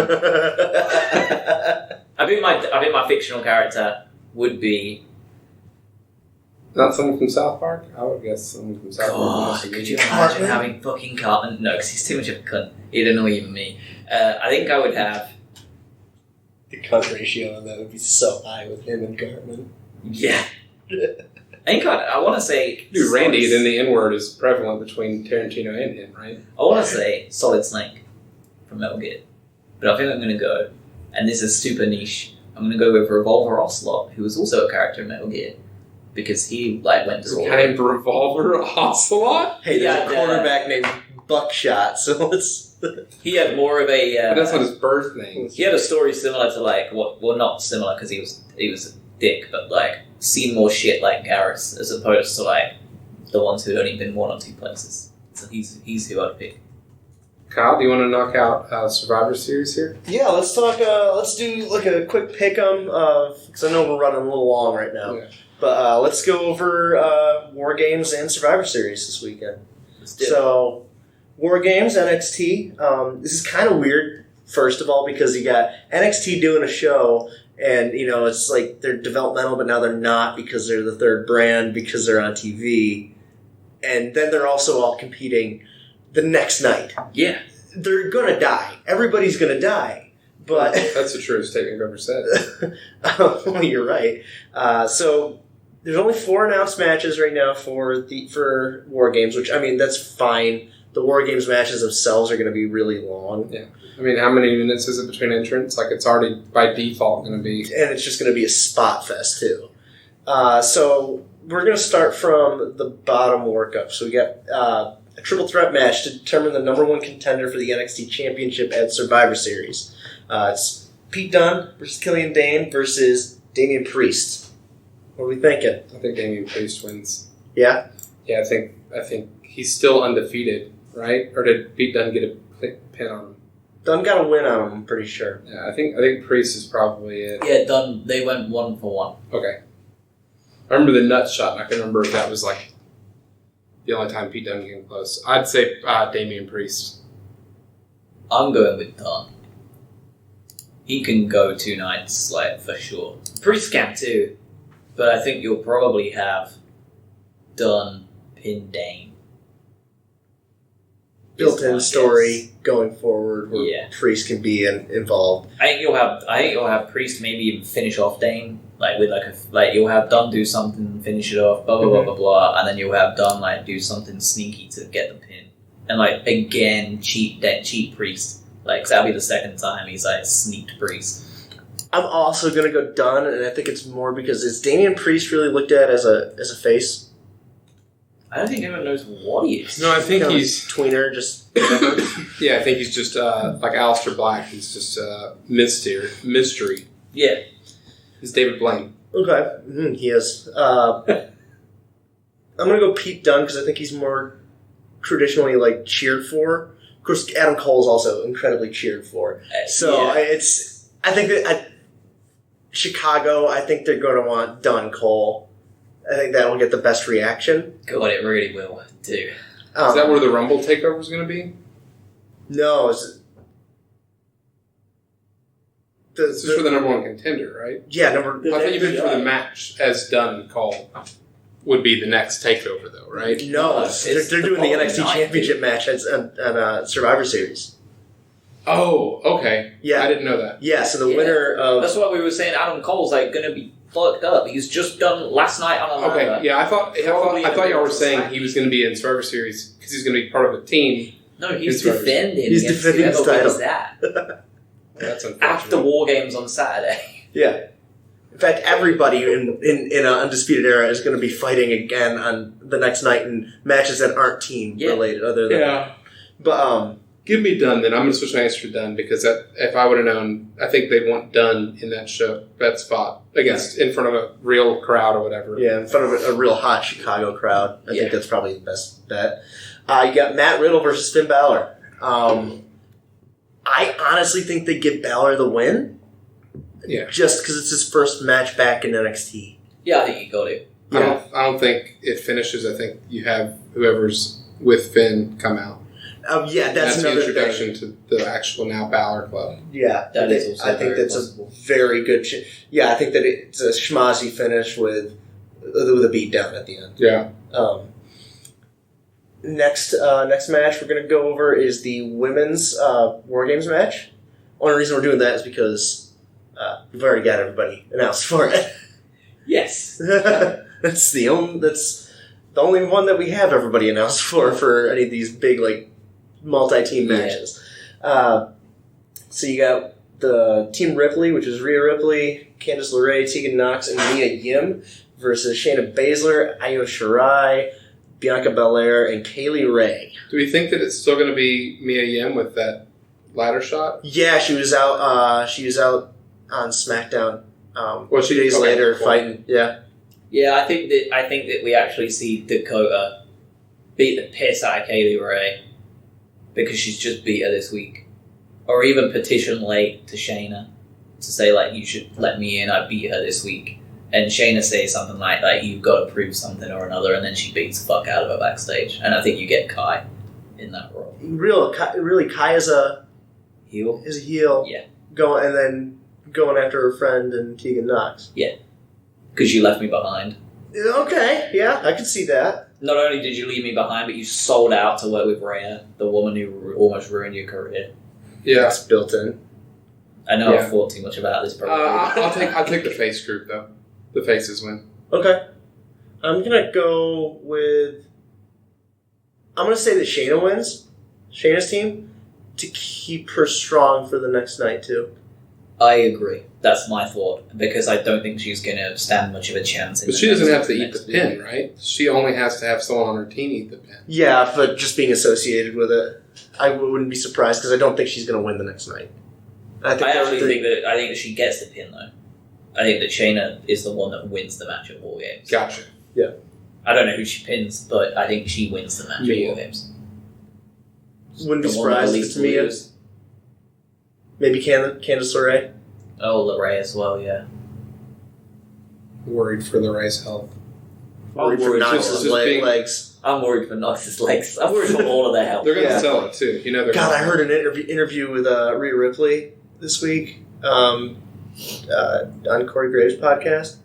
I think my fictional character would be.
Not someone from South Park? I would guess someone from South Park.
God, could you imagine having fucking Cartman? No, because he's too much of a cunt. He'd annoy even me. I think I would have.
The cunt ratio on that would be so high with him and Cartman.
Yeah. I think I want to say.
Dude, Randy, then the N-word is prevalent between Tarantino and him, right?
I want to say Solid Snake from Metal Gear. But I think I'm going to go, and this is super niche, I'm going to go with Revolver Ocelot, who was also a character in Metal Gear. Because he went to
A guy named Revolver Ocelot?
Hey, there's
Yeah,
a quarterback named Buckshot, so let's...
He had more of a.
But that's not his birth name.
He had a story similar to well, not similar because he was a dick, but seen more shit like Garrus as opposed to the ones who'd only been one or two places. So he's who I'd pick.
Kyle, do you want to knock out Survivor Series here?
Yeah, let's talk, let's do a quick pick-em, because I know we're running a little long right now.
Yeah.
But let's go over War Games and Survivor Series this weekend.
Let's do it.
So, War Games, NXT. This is kind of weird, first of all, because you got NXT doing a show, and, it's like they're developmental, but now they're not because they're the third brand, because they're on TV. And then they're also all competing the next night.
Yeah.
They're going to die. Everybody's going to die. But
That's the truest statement I've ever said.
well, you're right. So there's only 4 announced matches right now for War Games, which, that's fine. The War Games matches themselves are going to be really long.
Yeah. I mean, how many minutes is it between entrants? It's already, by default, going to be...
And it's just going to be a spot fest, too. So we're going to start from the bottom workup. So we got a triple threat match to determine the number 1 contender for the NXT Championship at Survivor Series. It's Pete Dunne versus Killian Dane versus Damian Priest. What are we thinking?
I think Damian Priest wins.
Yeah?
Yeah, I think he's still undefeated, right? Or did Pete Dunne get a pin on him?
Dunne got a win on him, I'm pretty sure.
Yeah, I think Priest is probably it.
Yeah, done. They went 1-for-1.
Okay. I remember the nut shot, and I can remember if that was the only time Pete Dunne came close. I'd say Damian Priest.
I'm going with Dunne. He can go 2 nights, for sure. Priest can too, but I think you'll probably have Dunne pin Dane.
Built-in story going forward where
Yeah.
Priest can be involved.
I think you'll have Priest maybe even finish off Dane, with you'll have Dunne do something, finish it off, blah blah blah blah blah, and then you'll have Dunne do something sneaky to get the pin, and again cheat Priest, because that'll be the second time he's sneaked Priest.
I'm also going to go Dunne, and I think it's more because is Damian Priest really looked at as a face?
I don't think anyone knows what he is.
No, I think
Kind of
he's...
tweener, just whatever.
Yeah, I think he's just like Aleister Black. He's just mystery.
Yeah.
He's David Blaine.
Okay, he is. I'm going to go Pete Dunne because I think he's more traditionally cheered for. Of course, Adam Cole is also incredibly cheered for. So
yeah.
I think that Chicago, I think they're going to want Dunne Cole. I think that will get the best reaction.
God, it really will too.
Is that where the Rumble takeover is going to be?
No,
This is for the number 1 contender, right?
Yeah,
I thought you meant for the match as Dunne Cole would be the next takeover, though, right?
No,
It's
they're
the
doing the
following
NXT
night,
Championship match on Survivor Series.
Oh, okay.
Yeah.
I didn't know that.
Yeah, so the
Yeah.
winner of...
That's why we were saying Adam Cole's going to be fucked up. He's just done last night on a ladder.
Okay, yeah, I thought y'all were saying he was going to be in Survivor Series because he's going to be part of a team.
No, he's
Survivor
defending.
He's
against
defending his
whoever wins
title.
that
That's unfortunate.
after War Games on Saturday.
Yeah. In fact, everybody in an Undisputed Era is going to be fighting again on the next night in matches that aren't team-related. Other than
Yeah.
But,
Give me Dunne, then. I'm going to switch my answer to Dunne because if I would have known, I think they'd want Dunne in that spot in front of a real crowd or whatever.
yeah, in front of a real hot Chicago crowd. I
Yeah.
think that's probably the best bet. You got Matt Riddle versus Finn Balor. I honestly think they give Balor the win.
Yeah.
Just because it's his first match back in NXT.
Yeah, I think you got it.
Yeah.
I don't think it finishes. I think you have whoever's with Finn come out.
Yeah, that's
the
another
introduction
thing.
to the actual now Balor Club.
Yeah,
That is also
I think
very
that's
possible.
a very good. I think that it's a schmozzy finish with a beatdown at the end.
Yeah.
Next match we're going to go over is the women's War Games match. Only reason we're doing that is because we've already got everybody announced for it.
Yes.
That's the only one that we have everybody announced for any of these big like multi-team matches. So you got the Team Ripley, which is Rhea Ripley, Candice LeRae, Tegan Nox, and Mia Yim versus Shayna Baszler, Io Shirai, Bianca Belair, and Kaylee Ray.
Do we think that it's still going to be Mia Yim with that ladder shot?
Yeah, she was out. She was out on SmackDown.
Well,
2 days later, fighting. Yeah.
Yeah, I think that we actually see Dakota beat the piss out of Kaylee Ray because she's just beat her this week, or even petition late to Shayna to say like, you should let me in. I beat her this week, and Shayna says something like you've got to prove something or another, and then she beats the fuck out of her backstage, and I think you get Kai in that role.
Really, Kai is a
Heel.
heel.
Yeah.
Going after her friend and Tegan Nox.
Because you left me behind.
Okay, yeah, I can see that.
Not only did you leave me behind, but you sold out to work with Rhea, the woman who almost ruined your career.
Yeah.
That's built in.
I know
Yeah.
I've thought too much about this. Probably.
I'll take the face group though. The faces win.
Okay. I'm gonna go with. I'm gonna say that Shayna wins. Shayna's team to keep her strong for the next night too.
I agree. That's my thought, because I don't think she's going to stand much of a chance.
But she doesn't have to eat the pin, right? She only has to have someone on her team eat the pin.
Yeah, but just being associated with it, I wouldn't be surprised because I don't think she's gonna win the next night. I think
that she gets the pin though. I think that Shayna is the one that wins the match at War Games.
Gotcha.
I don't know who she pins, but I think she wins the match at War Games.
Wouldn't be
The one that
surprised if
leads
it's Mia.
lose.
Maybe Candice LeRae.
Oh, LeRae as well, yeah.
Worried for the Ray's health.
Worried for
worried
Nox's
just being-
legs.
I'm worried for Nox's legs. I'm worried for all of their health.
They're going to
Yeah.
sell it too. You know they're
God,
gonna
I heard an interview with Rhea Ripley this week on Corey Graves' podcast,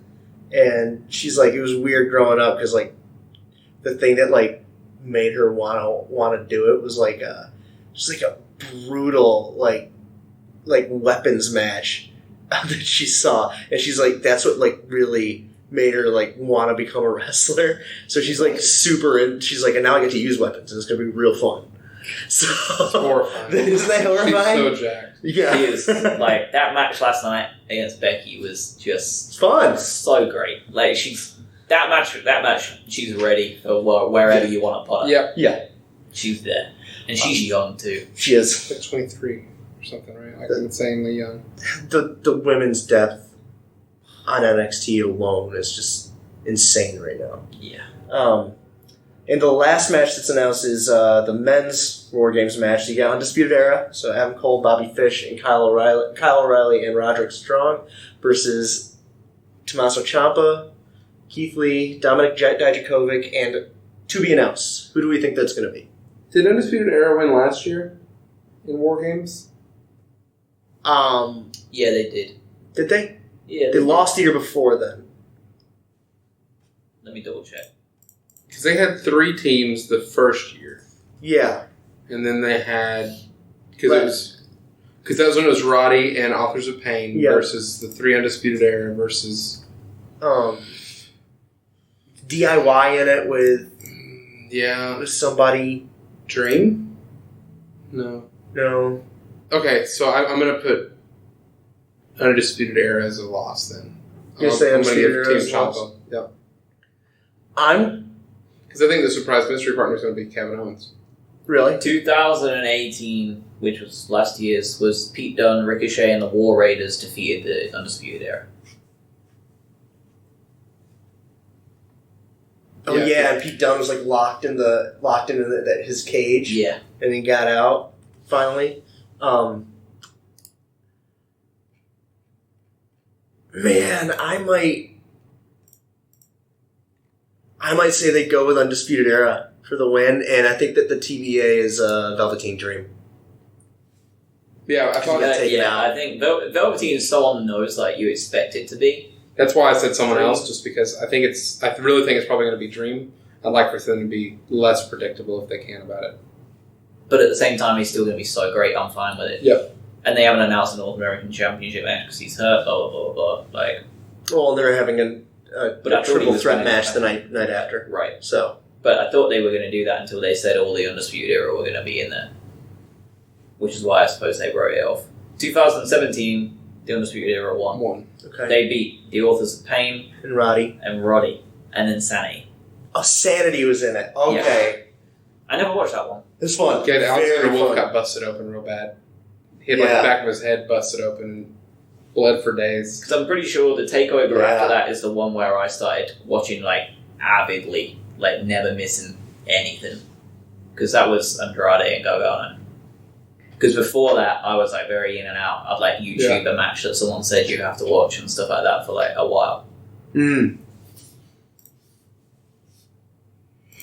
and she's like, it was weird growing up because like the thing that like made her want to do it was like just like a brutal like weapons match that she saw, and she's like, that's what like really made her like want to become a wrestler. So she's like super, and she's like, and now I get to use weapons, and it's gonna be real fun. So
It's horrifying.
Isn't that horrifying?
She's so jacked.
Yeah,
He is like that match last night against Becky was just
fun.
so great. Like that match. She's ready for wherever you want to put her.
Yep.
Yeah,
She's there, and she's young too.
she is.
Like 23 or something, right? Like insanely young.
The women's depth on NXT alone is just insane right now.
Yeah.
And the last match that's announced is the men's War Games match. You got Undisputed Era, so Adam Cole, Bobby Fish, and Kyle O'Reilly and Roderick Strong versus Tommaso Ciampa, Keith Lee, Dominic Dijakovic, and to be announced. Who do we think that's going to be?
Did Undisputed Era win last year in War Games?
Yeah, they did.
Did they?
Yeah,
They lost the year before then.
Let me double check.
Because they had 3 teams the first year.
Yeah.
And then they had... Because that was when it was Roddy and Authors of Pain versus the 3 Undisputed Era versus...
DIY in it with somebody.
Dream? No.
No.
Okay, so I'm going to put Undisputed Era as a loss then.
You're saying
I'm going to give
Undisputed Era
Team
as a loss?
Ciampa. Yep.
I'm
Because I think the surprise mystery partner is going to be Kevin Owens.
really.
2018, which was last year's, was Pete Dunne, Ricochet, and the War Raiders defeated the Undisputed Era.
Oh yeah, and Pete Dunne was like locked in his cage.
Yeah.
And he got out finally. Man, I might say they go with Undisputed Era for the win, and I think that the TBA is Velveteen Dream.
Yeah, I thought
I think Velveteen is so on the nose like you expect it to be.
that's why I said someone else, just because I really think it's probably going to be Dream. I'd like for them to be less predictable if they can about it.
But at the same time, he's still going to be so great. I'm fine with it.
Yep.
And they haven't announced the North American Championship match because he's hurt. Blah blah blah blah. Like,
well, they're having a
But I thought he
triple
was
threat
going
match
to-
the night after.
right.
So,
But I thought they were going to do that until they said all the Undisputed Era were going to be in there. Which is why I suppose they wrote it off. 2017, the Undisputed Era won.
One.
okay.
They beat the Authors of Pain
And Roddy.
and Roddy. And then Sanity.
Oh, Sanity was in it. Okay.
I never watched that one.
It's fun.
Okay, Alexander
Very
Wolf
fun.
got busted open real bad. He had like the back of his head busted open and bled for days.
Because I'm pretty sure the takeover
Yeah.
after that is the one where I started watching like avidly, like never missing anything. Because that was Andrade and Gargano. Because before that, I was like very in and out. I'd like YouTube a match that someone said you have to watch and stuff like that for like a while.
Mm.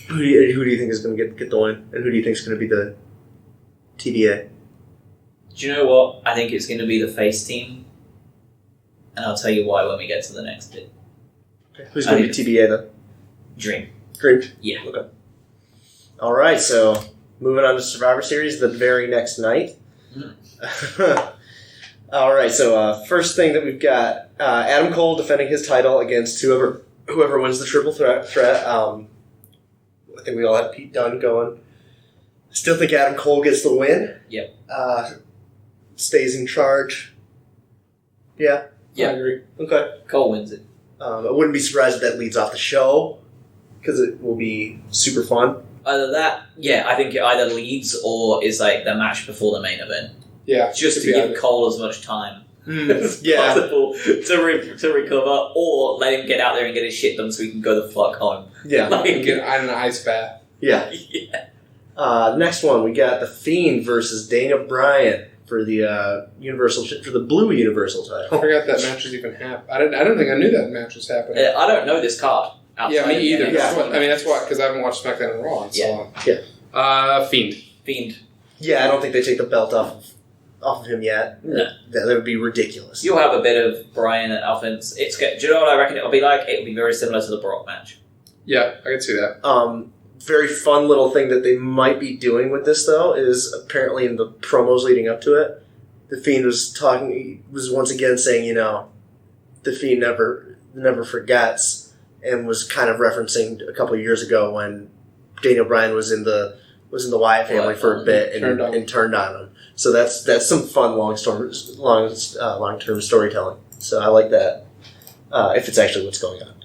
Who do you think is going to get the win? And who do you think is going to be the TBA?
Do you know what? I think it's going to be the face team. And I'll tell you why when we get to the next bit.
Okay. Who's going to be TBA then?
Dream.
Dream?
Yeah.
Okay. All right, so moving on to Survivor Series the very next night. All right, so first thing that we've got, Adam Cole defending his title against whoever wins the triple threat. I think we all had Pete Dunne going. Still think Adam Cole gets the win.
Yep.
Stays in charge. Yeah.
Yeah.
I agree. Okay.
Cole wins it.
I wouldn't be surprised if that leads off the show because it will be super fun.
Either that, I think it either leads or is like the match before the main event.
Yeah.
Just to give Cole as much time as
Yeah.
possible to recover, or let him get out there and get his shit done so he can go the fuck home.
Yeah.
And get on an ice bath.
Yeah. Next one, we got The Fiend versus Daniel Bryan for the for the Blue Universal
I
title.
forgot that match was even happening. I don't think I knew that match was happening.
I don't know this card.
Yeah, me either.
Yeah.
That's why, because I haven't watched SmackDown and Raw in so long.
Yeah.
Fiend.
Yeah, I don't think they take the belt off of him yet.
No.
That would be ridiculous.
You'll have a bit of Bryan and offense. Do you know what I reckon it'll be like? It'll be very similar to the Brock match.
Yeah, I can see that.
Very fun little thing that they might be doing with this, though, is apparently in the promos leading up to it, The Fiend was once again saying, The Fiend never forgets, and was kind of referencing a couple of years ago when Daniel Bryan was in the Wyatt family for a bit and turned on him. So that's some fun long-term storytelling. So I like that. If it's actually what's going on.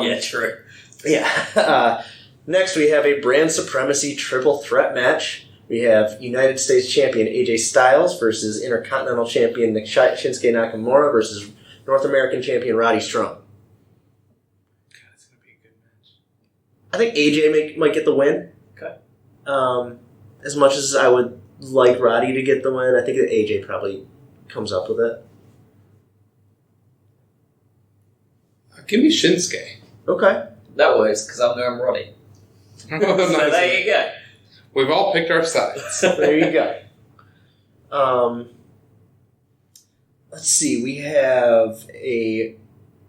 Yeah, true.
Yeah. Next, we have a brand supremacy triple threat match. We have United States Champion AJ Styles versus Intercontinental Champion Shinsuke Nakamura versus North American Champion Roddy Strong.
God, it's going to be a good match.
I think AJ might get the win.
Okay.
As much as I would like Roddy to get the win, I think that AJ probably comes up with it.
Give me Shinsuke.
Okay.
That works because I'm going Roddy. So there you go.
We've all picked our sides.
There you go. Let's see. We have a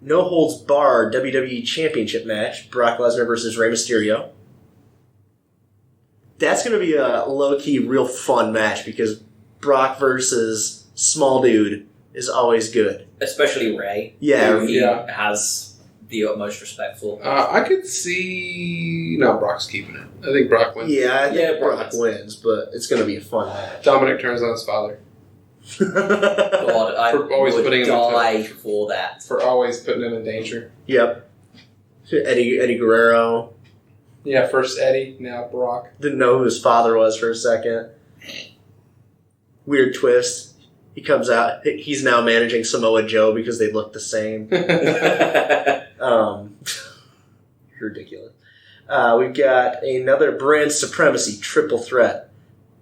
no-holds-barred WWE Championship match. Brock Lesnar versus Rey Mysterio. That's going to be a low-key, real fun match because Brock versus small dude is always good.
Especially Ray.
Yeah.
Who he has the utmost respect for.
I could see... No, Brock's keeping it. I think Brock wins.
Yeah, I think
Yeah,
Brock wins, but it's going to be a fun match.
Dominic turns on his father.
God, I
For always
would
putting him
die for that.
For always putting him in danger.
Yep. Eddie Guerrero.
Yeah, first Eddie, now Brock.
Didn't know who his father was for a second. Weird twist. He comes out. He's now managing Samoa Joe because they look the same. Ridiculous. We've got another brand supremacy triple threat.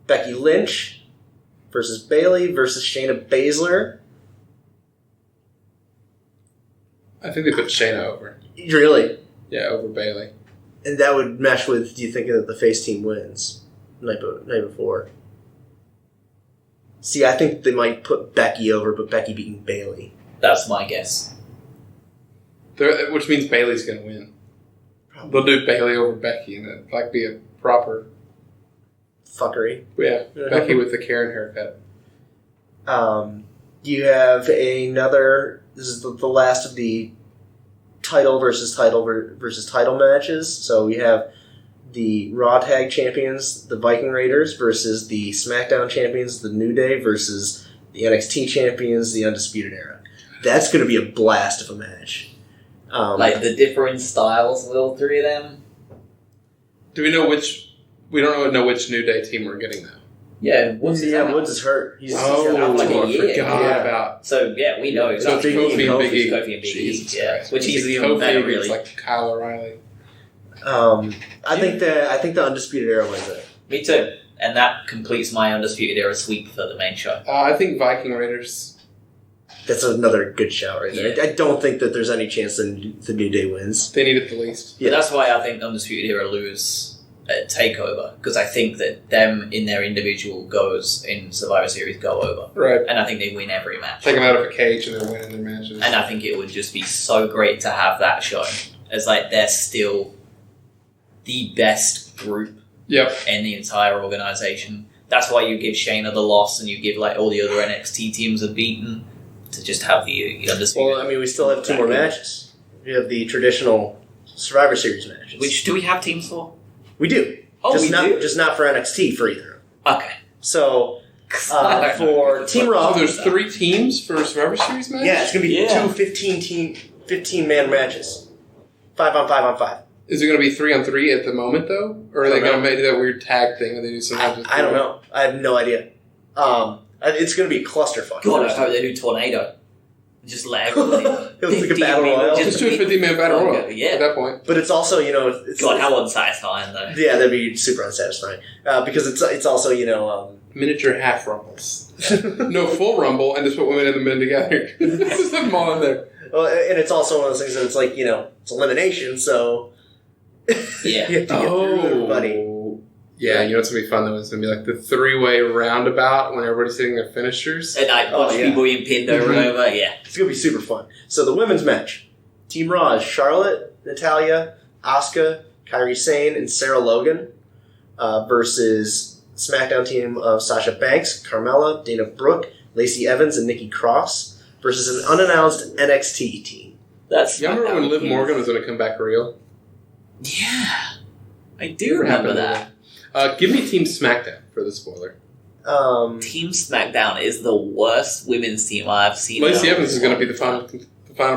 Becky Lynch versus Bayley versus Shayna Baszler.
I think they put Shayna over.
Really?
Yeah, over Bailey.
And that would mesh with, do you think that the face team wins night before? See, I think they might put Becky over, but Becky beating Bailey.
That's my guess.
Which means Bailey's going to win. They'll do Bailey over Becky, and it'd like be a proper
fuckery.
Yeah, Becky with the Karen haircut.
You have another. This is the last of the title versus title matches. So we have the Raw Tag Champions, the Viking Raiders, versus the SmackDown Champions, the New Day, versus the NXT Champions, the Undisputed Era. That's going to be a blast of a match.
Like the different styles of all three of them.
Do we know which? We don't know which New Day team we're getting though.
Yeah, Woods is
hurt. He's
out like a year.
Forgot about.
So yeah, we know.
So it's Kofi and Big E.
Kofi and Big E. Yeah,
Christ.
which is even
Kofi
better, really.
like Kyle O'Reilly.
I think the Undisputed Era wins it.
Me too, and that completes my Undisputed Era sweep for the main show.
I think Viking Raiders.
That's another good shout right there.
Yeah.
I don't think that there's any chance that the New Day wins.
They need it the least.
Yeah, that's why I think Undisputed Era lose at TakeOver, because I think that them in their individual goes in Survivor Series go over.
Right.
And I think they win every match.
Take them out of a cage and they're winning their matches.
And I think it would just be so great to have that show. As like they're still the best group in the entire organization. That's why you give Shayna the loss and you give like all the other NXT teams a beaten to just have the Undisputed.
Well, I mean, we still have two more matches. We have the traditional Survivor Series matches.
Which do we have teams for?
We do.
Oh,
Just not for NXT for either.
Okay.
So, for Team Raw...
So there's 3 teams for Survivor Series matches?
Yeah, it's going to be two 15-man matches. 5 on 5 on 5.
Is it going to be 3 on 3 at the moment, though? Or are they going to make that weird tag thing that they do sometimes?
I don't know. I have no idea. It's going to be a clusterfuck.
God, I hope they do Tornado. Just let everybody...
It was like a battle royal.
Just do a 50-man battle royal at that point.
But it's also, it's...
God, how unsatisfying, though.
Yeah, that'd be super unsatisfying. Because it's also,
Miniature half rumbles. No, full rumble, and just put women and the men together. Just put them all in there.
Well, and it's also one of those things that it's like, it's elimination, so...
Yeah.
you have to get through everybody.
Yeah, you know what's going to be fun, though? It's going to be like the 3-way roundabout when everybody's hitting their finishers.
And I watch people being pinned over and over,
It's going to be super fun. So the women's match. Team Raw is Charlotte, Natalya, Asuka, Kairi Sane, and Sarah Logan versus SmackDown team of Sasha Banks, Carmella, Dana Brooke, Lacey Evans, and Nikki Cross versus an unannounced NXT team.
You remember when Liv Morgan was going to come back real?
Yeah. I do remember that.
Give me Team SmackDown for the spoiler.
Team SmackDown is the worst women's team I've seen.
Lacey Evans is going to be the final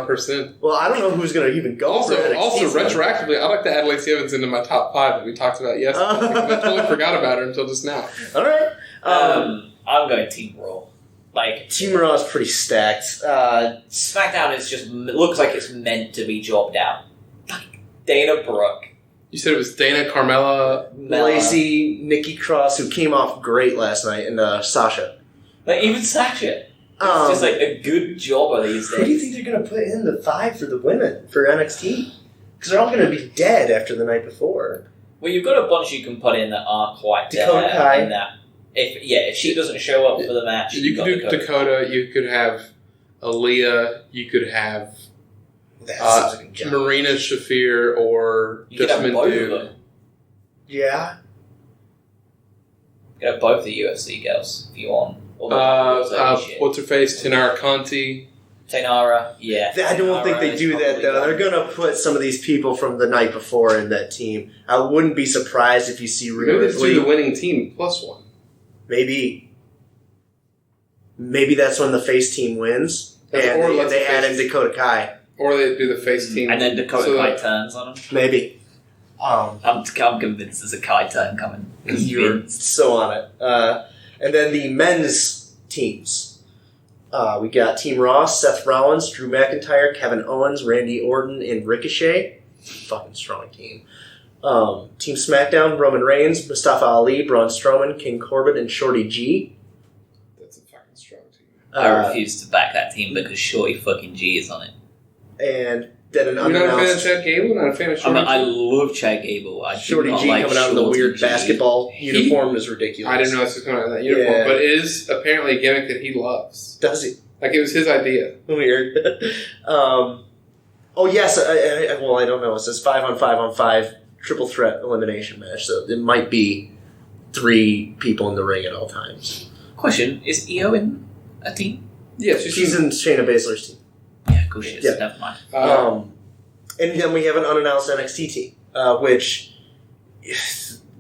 person in.
Well, I don't know who's going to even go for NXT.
Also, retroactively, I'd like to add Lacey Evans into my top 5 that we talked about yesterday. I totally forgot about her until just now.
All right.
I'm going Team Raw.
Team Raw is pretty stacked.
SmackDown is just looks like it's meant to be jobbed out. Dana Brooke.
You said it was Dana, Carmella,
Lacey, Nikki Cross, who came off great last night, and Sasha.
Even Sasha. It's just a good jobber these days.
Who do you think they're going to put in the 5 for the women for NXT? Because they're all going to be dead after the night before.
Well, you've got a bunch you can put in that aren't quite
Dakota
there.
Kai.
In that. If she doesn't show up for the match,
you could do Dakota. You could have Aaliyah. You could have Marina Shafir or Jessamine Duke.
Yeah.
You could have both the UFC girls if you want.
What's her face? Tanara Conti.
Tainara, yeah.
I don't think they do that, though. They're going to put some of these people from the night before in that team. I wouldn't be surprised if you see Rhea
Maybe
Ripley.
do the winning team +1.
Maybe that's when the face team wins, and they add in Dakota Kai.
Or they do the face team.
And then Dakota Kai turns on him.
Maybe.
I'm convinced there's a Kai turn coming.
You're so on it. And then the men's teams. We got Team Raw, Seth Rollins, Drew McIntyre, Kevin Owens, Randy Orton, and Ricochet. Fucking strong team. Team SmackDown, Roman Reigns, Mustafa Ali, Braun Strowman, King Corbin, and Shorty G.
That's a fucking strong team.
I refuse to back that team because Shorty fucking G is on it.
And then an
You're not a fan of
unannounced
Chad Gable? Not a fan of
I
Shorty
mean, I
G?
love Chad Gable. I do
Shorty
not
G
like
coming out in the
Shorty
weird
G.
basketball uniform is ridiculous.
I didn't know this was coming out in that uniform,
Yeah.
but it is apparently a gimmick that he loves.
Does he?
Like, it was his idea.
Weird. Oh, yes. Well, I don't know. It says 5-on-5-on-5 triple threat elimination match, so it might be 3 people in the ring at all times.
Question, is Io in a team?
Yeah,
She's in Shayna Baszler's team.
Yeah, cool shit.
Yeah.
Never mind.
And then we have an unannounced NXT team, which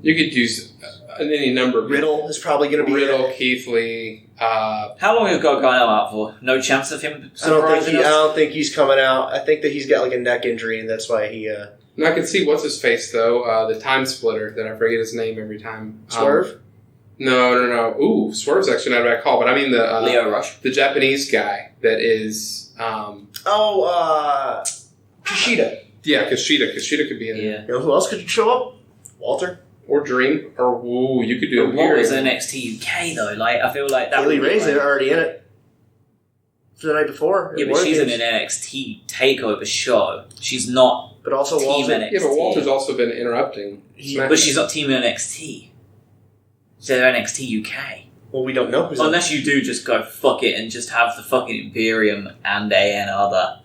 you could use any number of
Riddle is probably going to be
Riddle,
there.
Keith Lee.
How long has Gargano out for? No chance of him surprising
I
us?
don't think he's coming out. I think that he's got like a neck injury, and that's why he
And I can see what's his face though, the time splitter that I forget his name every time.
Swerve.
No. Ooh, Swerve's actually not a bad call, but I mean the
Leo Rush.
the Japanese guy that is.
Kushida.
Yeah, Kushida. Kushida could be in there.
Yeah.
You know who else could show up? Walter.
Or Dream. Or ooh, you could do
But what was
Imperium.
NXT UK though? Like, I feel like that.
Kaylee
would be
Ray's
like-
already in it. For the night before.
Yeah,
At
but she's in
War
an
Games.
NXT takeover show. She's not
But also
Team
Walter.
NXT.
Yeah, but Walter's also been interrupting.
But she's not Team NXT. She's NXT UK.
Well, we don't know who's
Unless you do just go fuck it and just have the fucking Imperium and another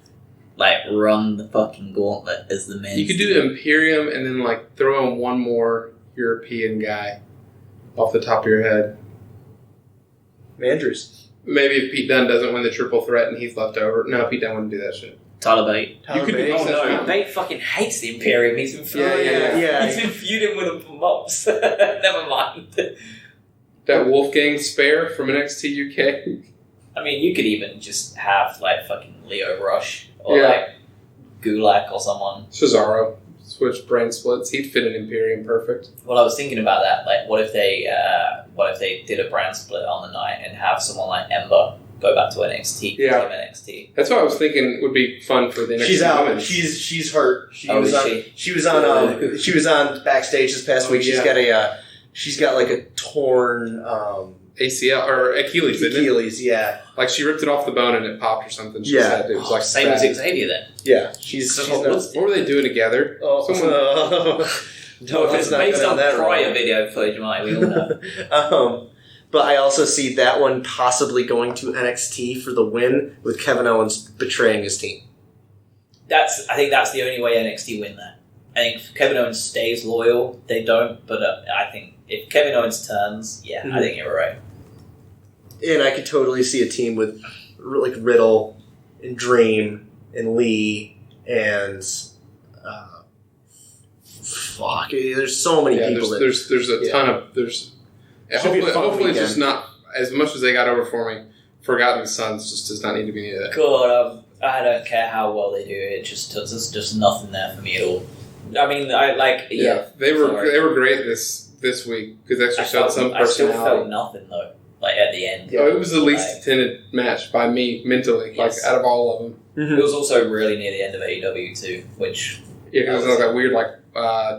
like run the fucking gauntlet as the men.
You could do Imperium and then like throw in one more European guy off the top of your head.
Andrews.
Maybe if Pete Dunne doesn't win the triple threat and he's left over. No, Pete Dunne wouldn't do that shit.
Tyler Bate.
Tyler
could do
Bate.
both.
Oh
Yeah.
no, Bate fucking hates the Imperium. He's been
Yeah.
He's been feuding with them for months. Never mind.
That Wolfgang Spare from NXT UK.
I mean, you could even just have like fucking Leo Rush or
Yeah.
like Gulak or someone.
Cesaro. Switch brand splits. He'd fit in Imperium perfect.
Well, I was thinking about that. Like, what if they did a brand split on the night and have someone like Ember go back to NXT?
Yeah.
Team NXT.
That's what I was thinking would be fun for the NXT
She's out.
women.
She's hurt. She
Oh,
was
is
on.
she?
She was on backstage this past
Oh,
week. She's
yeah.
got like a torn
ACL or Achilles, didn't it?
Achilles. Yeah,
Like she ripped it off the bone and it popped or something. She
Yeah.
said it was like
Same
bad.
as Xavier then.
yeah. She's
So
not-
what's-
What were they doing together?
Oh,
Someone-
No, if
let's
it's
not
based
go
on
down that
prior
road.
video footage, Mike, we all know.
But I also see that one possibly going to NXT for the win, with Kevin Owens betraying his team.
I think that's the only way NXT win that. I think if Kevin Owens stays loyal, they don't. But I think if Kevin Owens turns, yeah, I think you're right.
And I could totally see a team with like Riddle and Dream and Lee and there's so many
Yeah,
people.
there's a
yeah.
ton of there's.
Should be a fun
Hopefully, it's
weekend.
just not as much as they got over for me. Forgotten Sons just does not need to be near that.
God, I don't care how well they do it. There's just nothing there for me at all. I mean,
They were
sorry.
great this week because they actually
I
showed some
still felt
personality.
nothing though. Like at the end,
Oh, it was the least
Like-
attended match by me mentally,
Yes.
like out of all of them.
it was also really near the end of AEW too, which
Yeah, because it was like that weird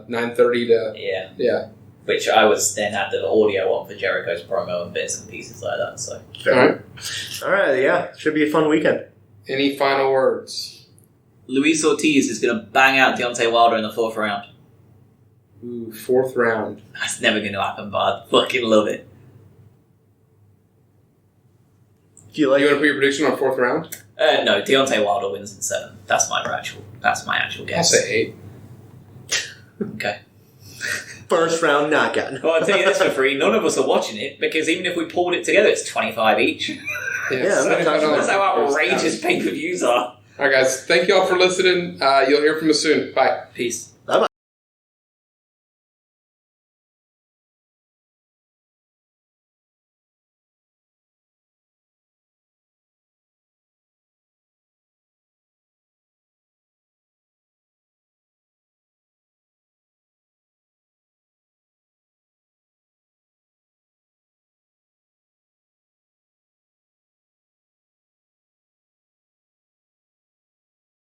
9:30 to
yeah. Which I was then had the audio on for Jericho's promo and bits and pieces like that. So
All right, yeah, should be a fun weekend.
Any final words?
Luis Ortiz is going to bang out Deontay Wilder in the 4th round.
Ooh, 4th round.
That's never going to happen, but I fucking love it.
Do you like?
You want to put your prediction on 4th round?
No, Deontay Wilder wins in 7. That's my actual
I'll
guess.
say 8.
Okay.
First round knockout.
Well, I'll tell you this for free. None of us are watching it because even if we pulled it together, it's 25 each.
Yeah, I'm not touching
That's how outrageous pay-per-views are.
All right, guys. Thank you all for listening. You'll hear from us soon. Bye.
Peace.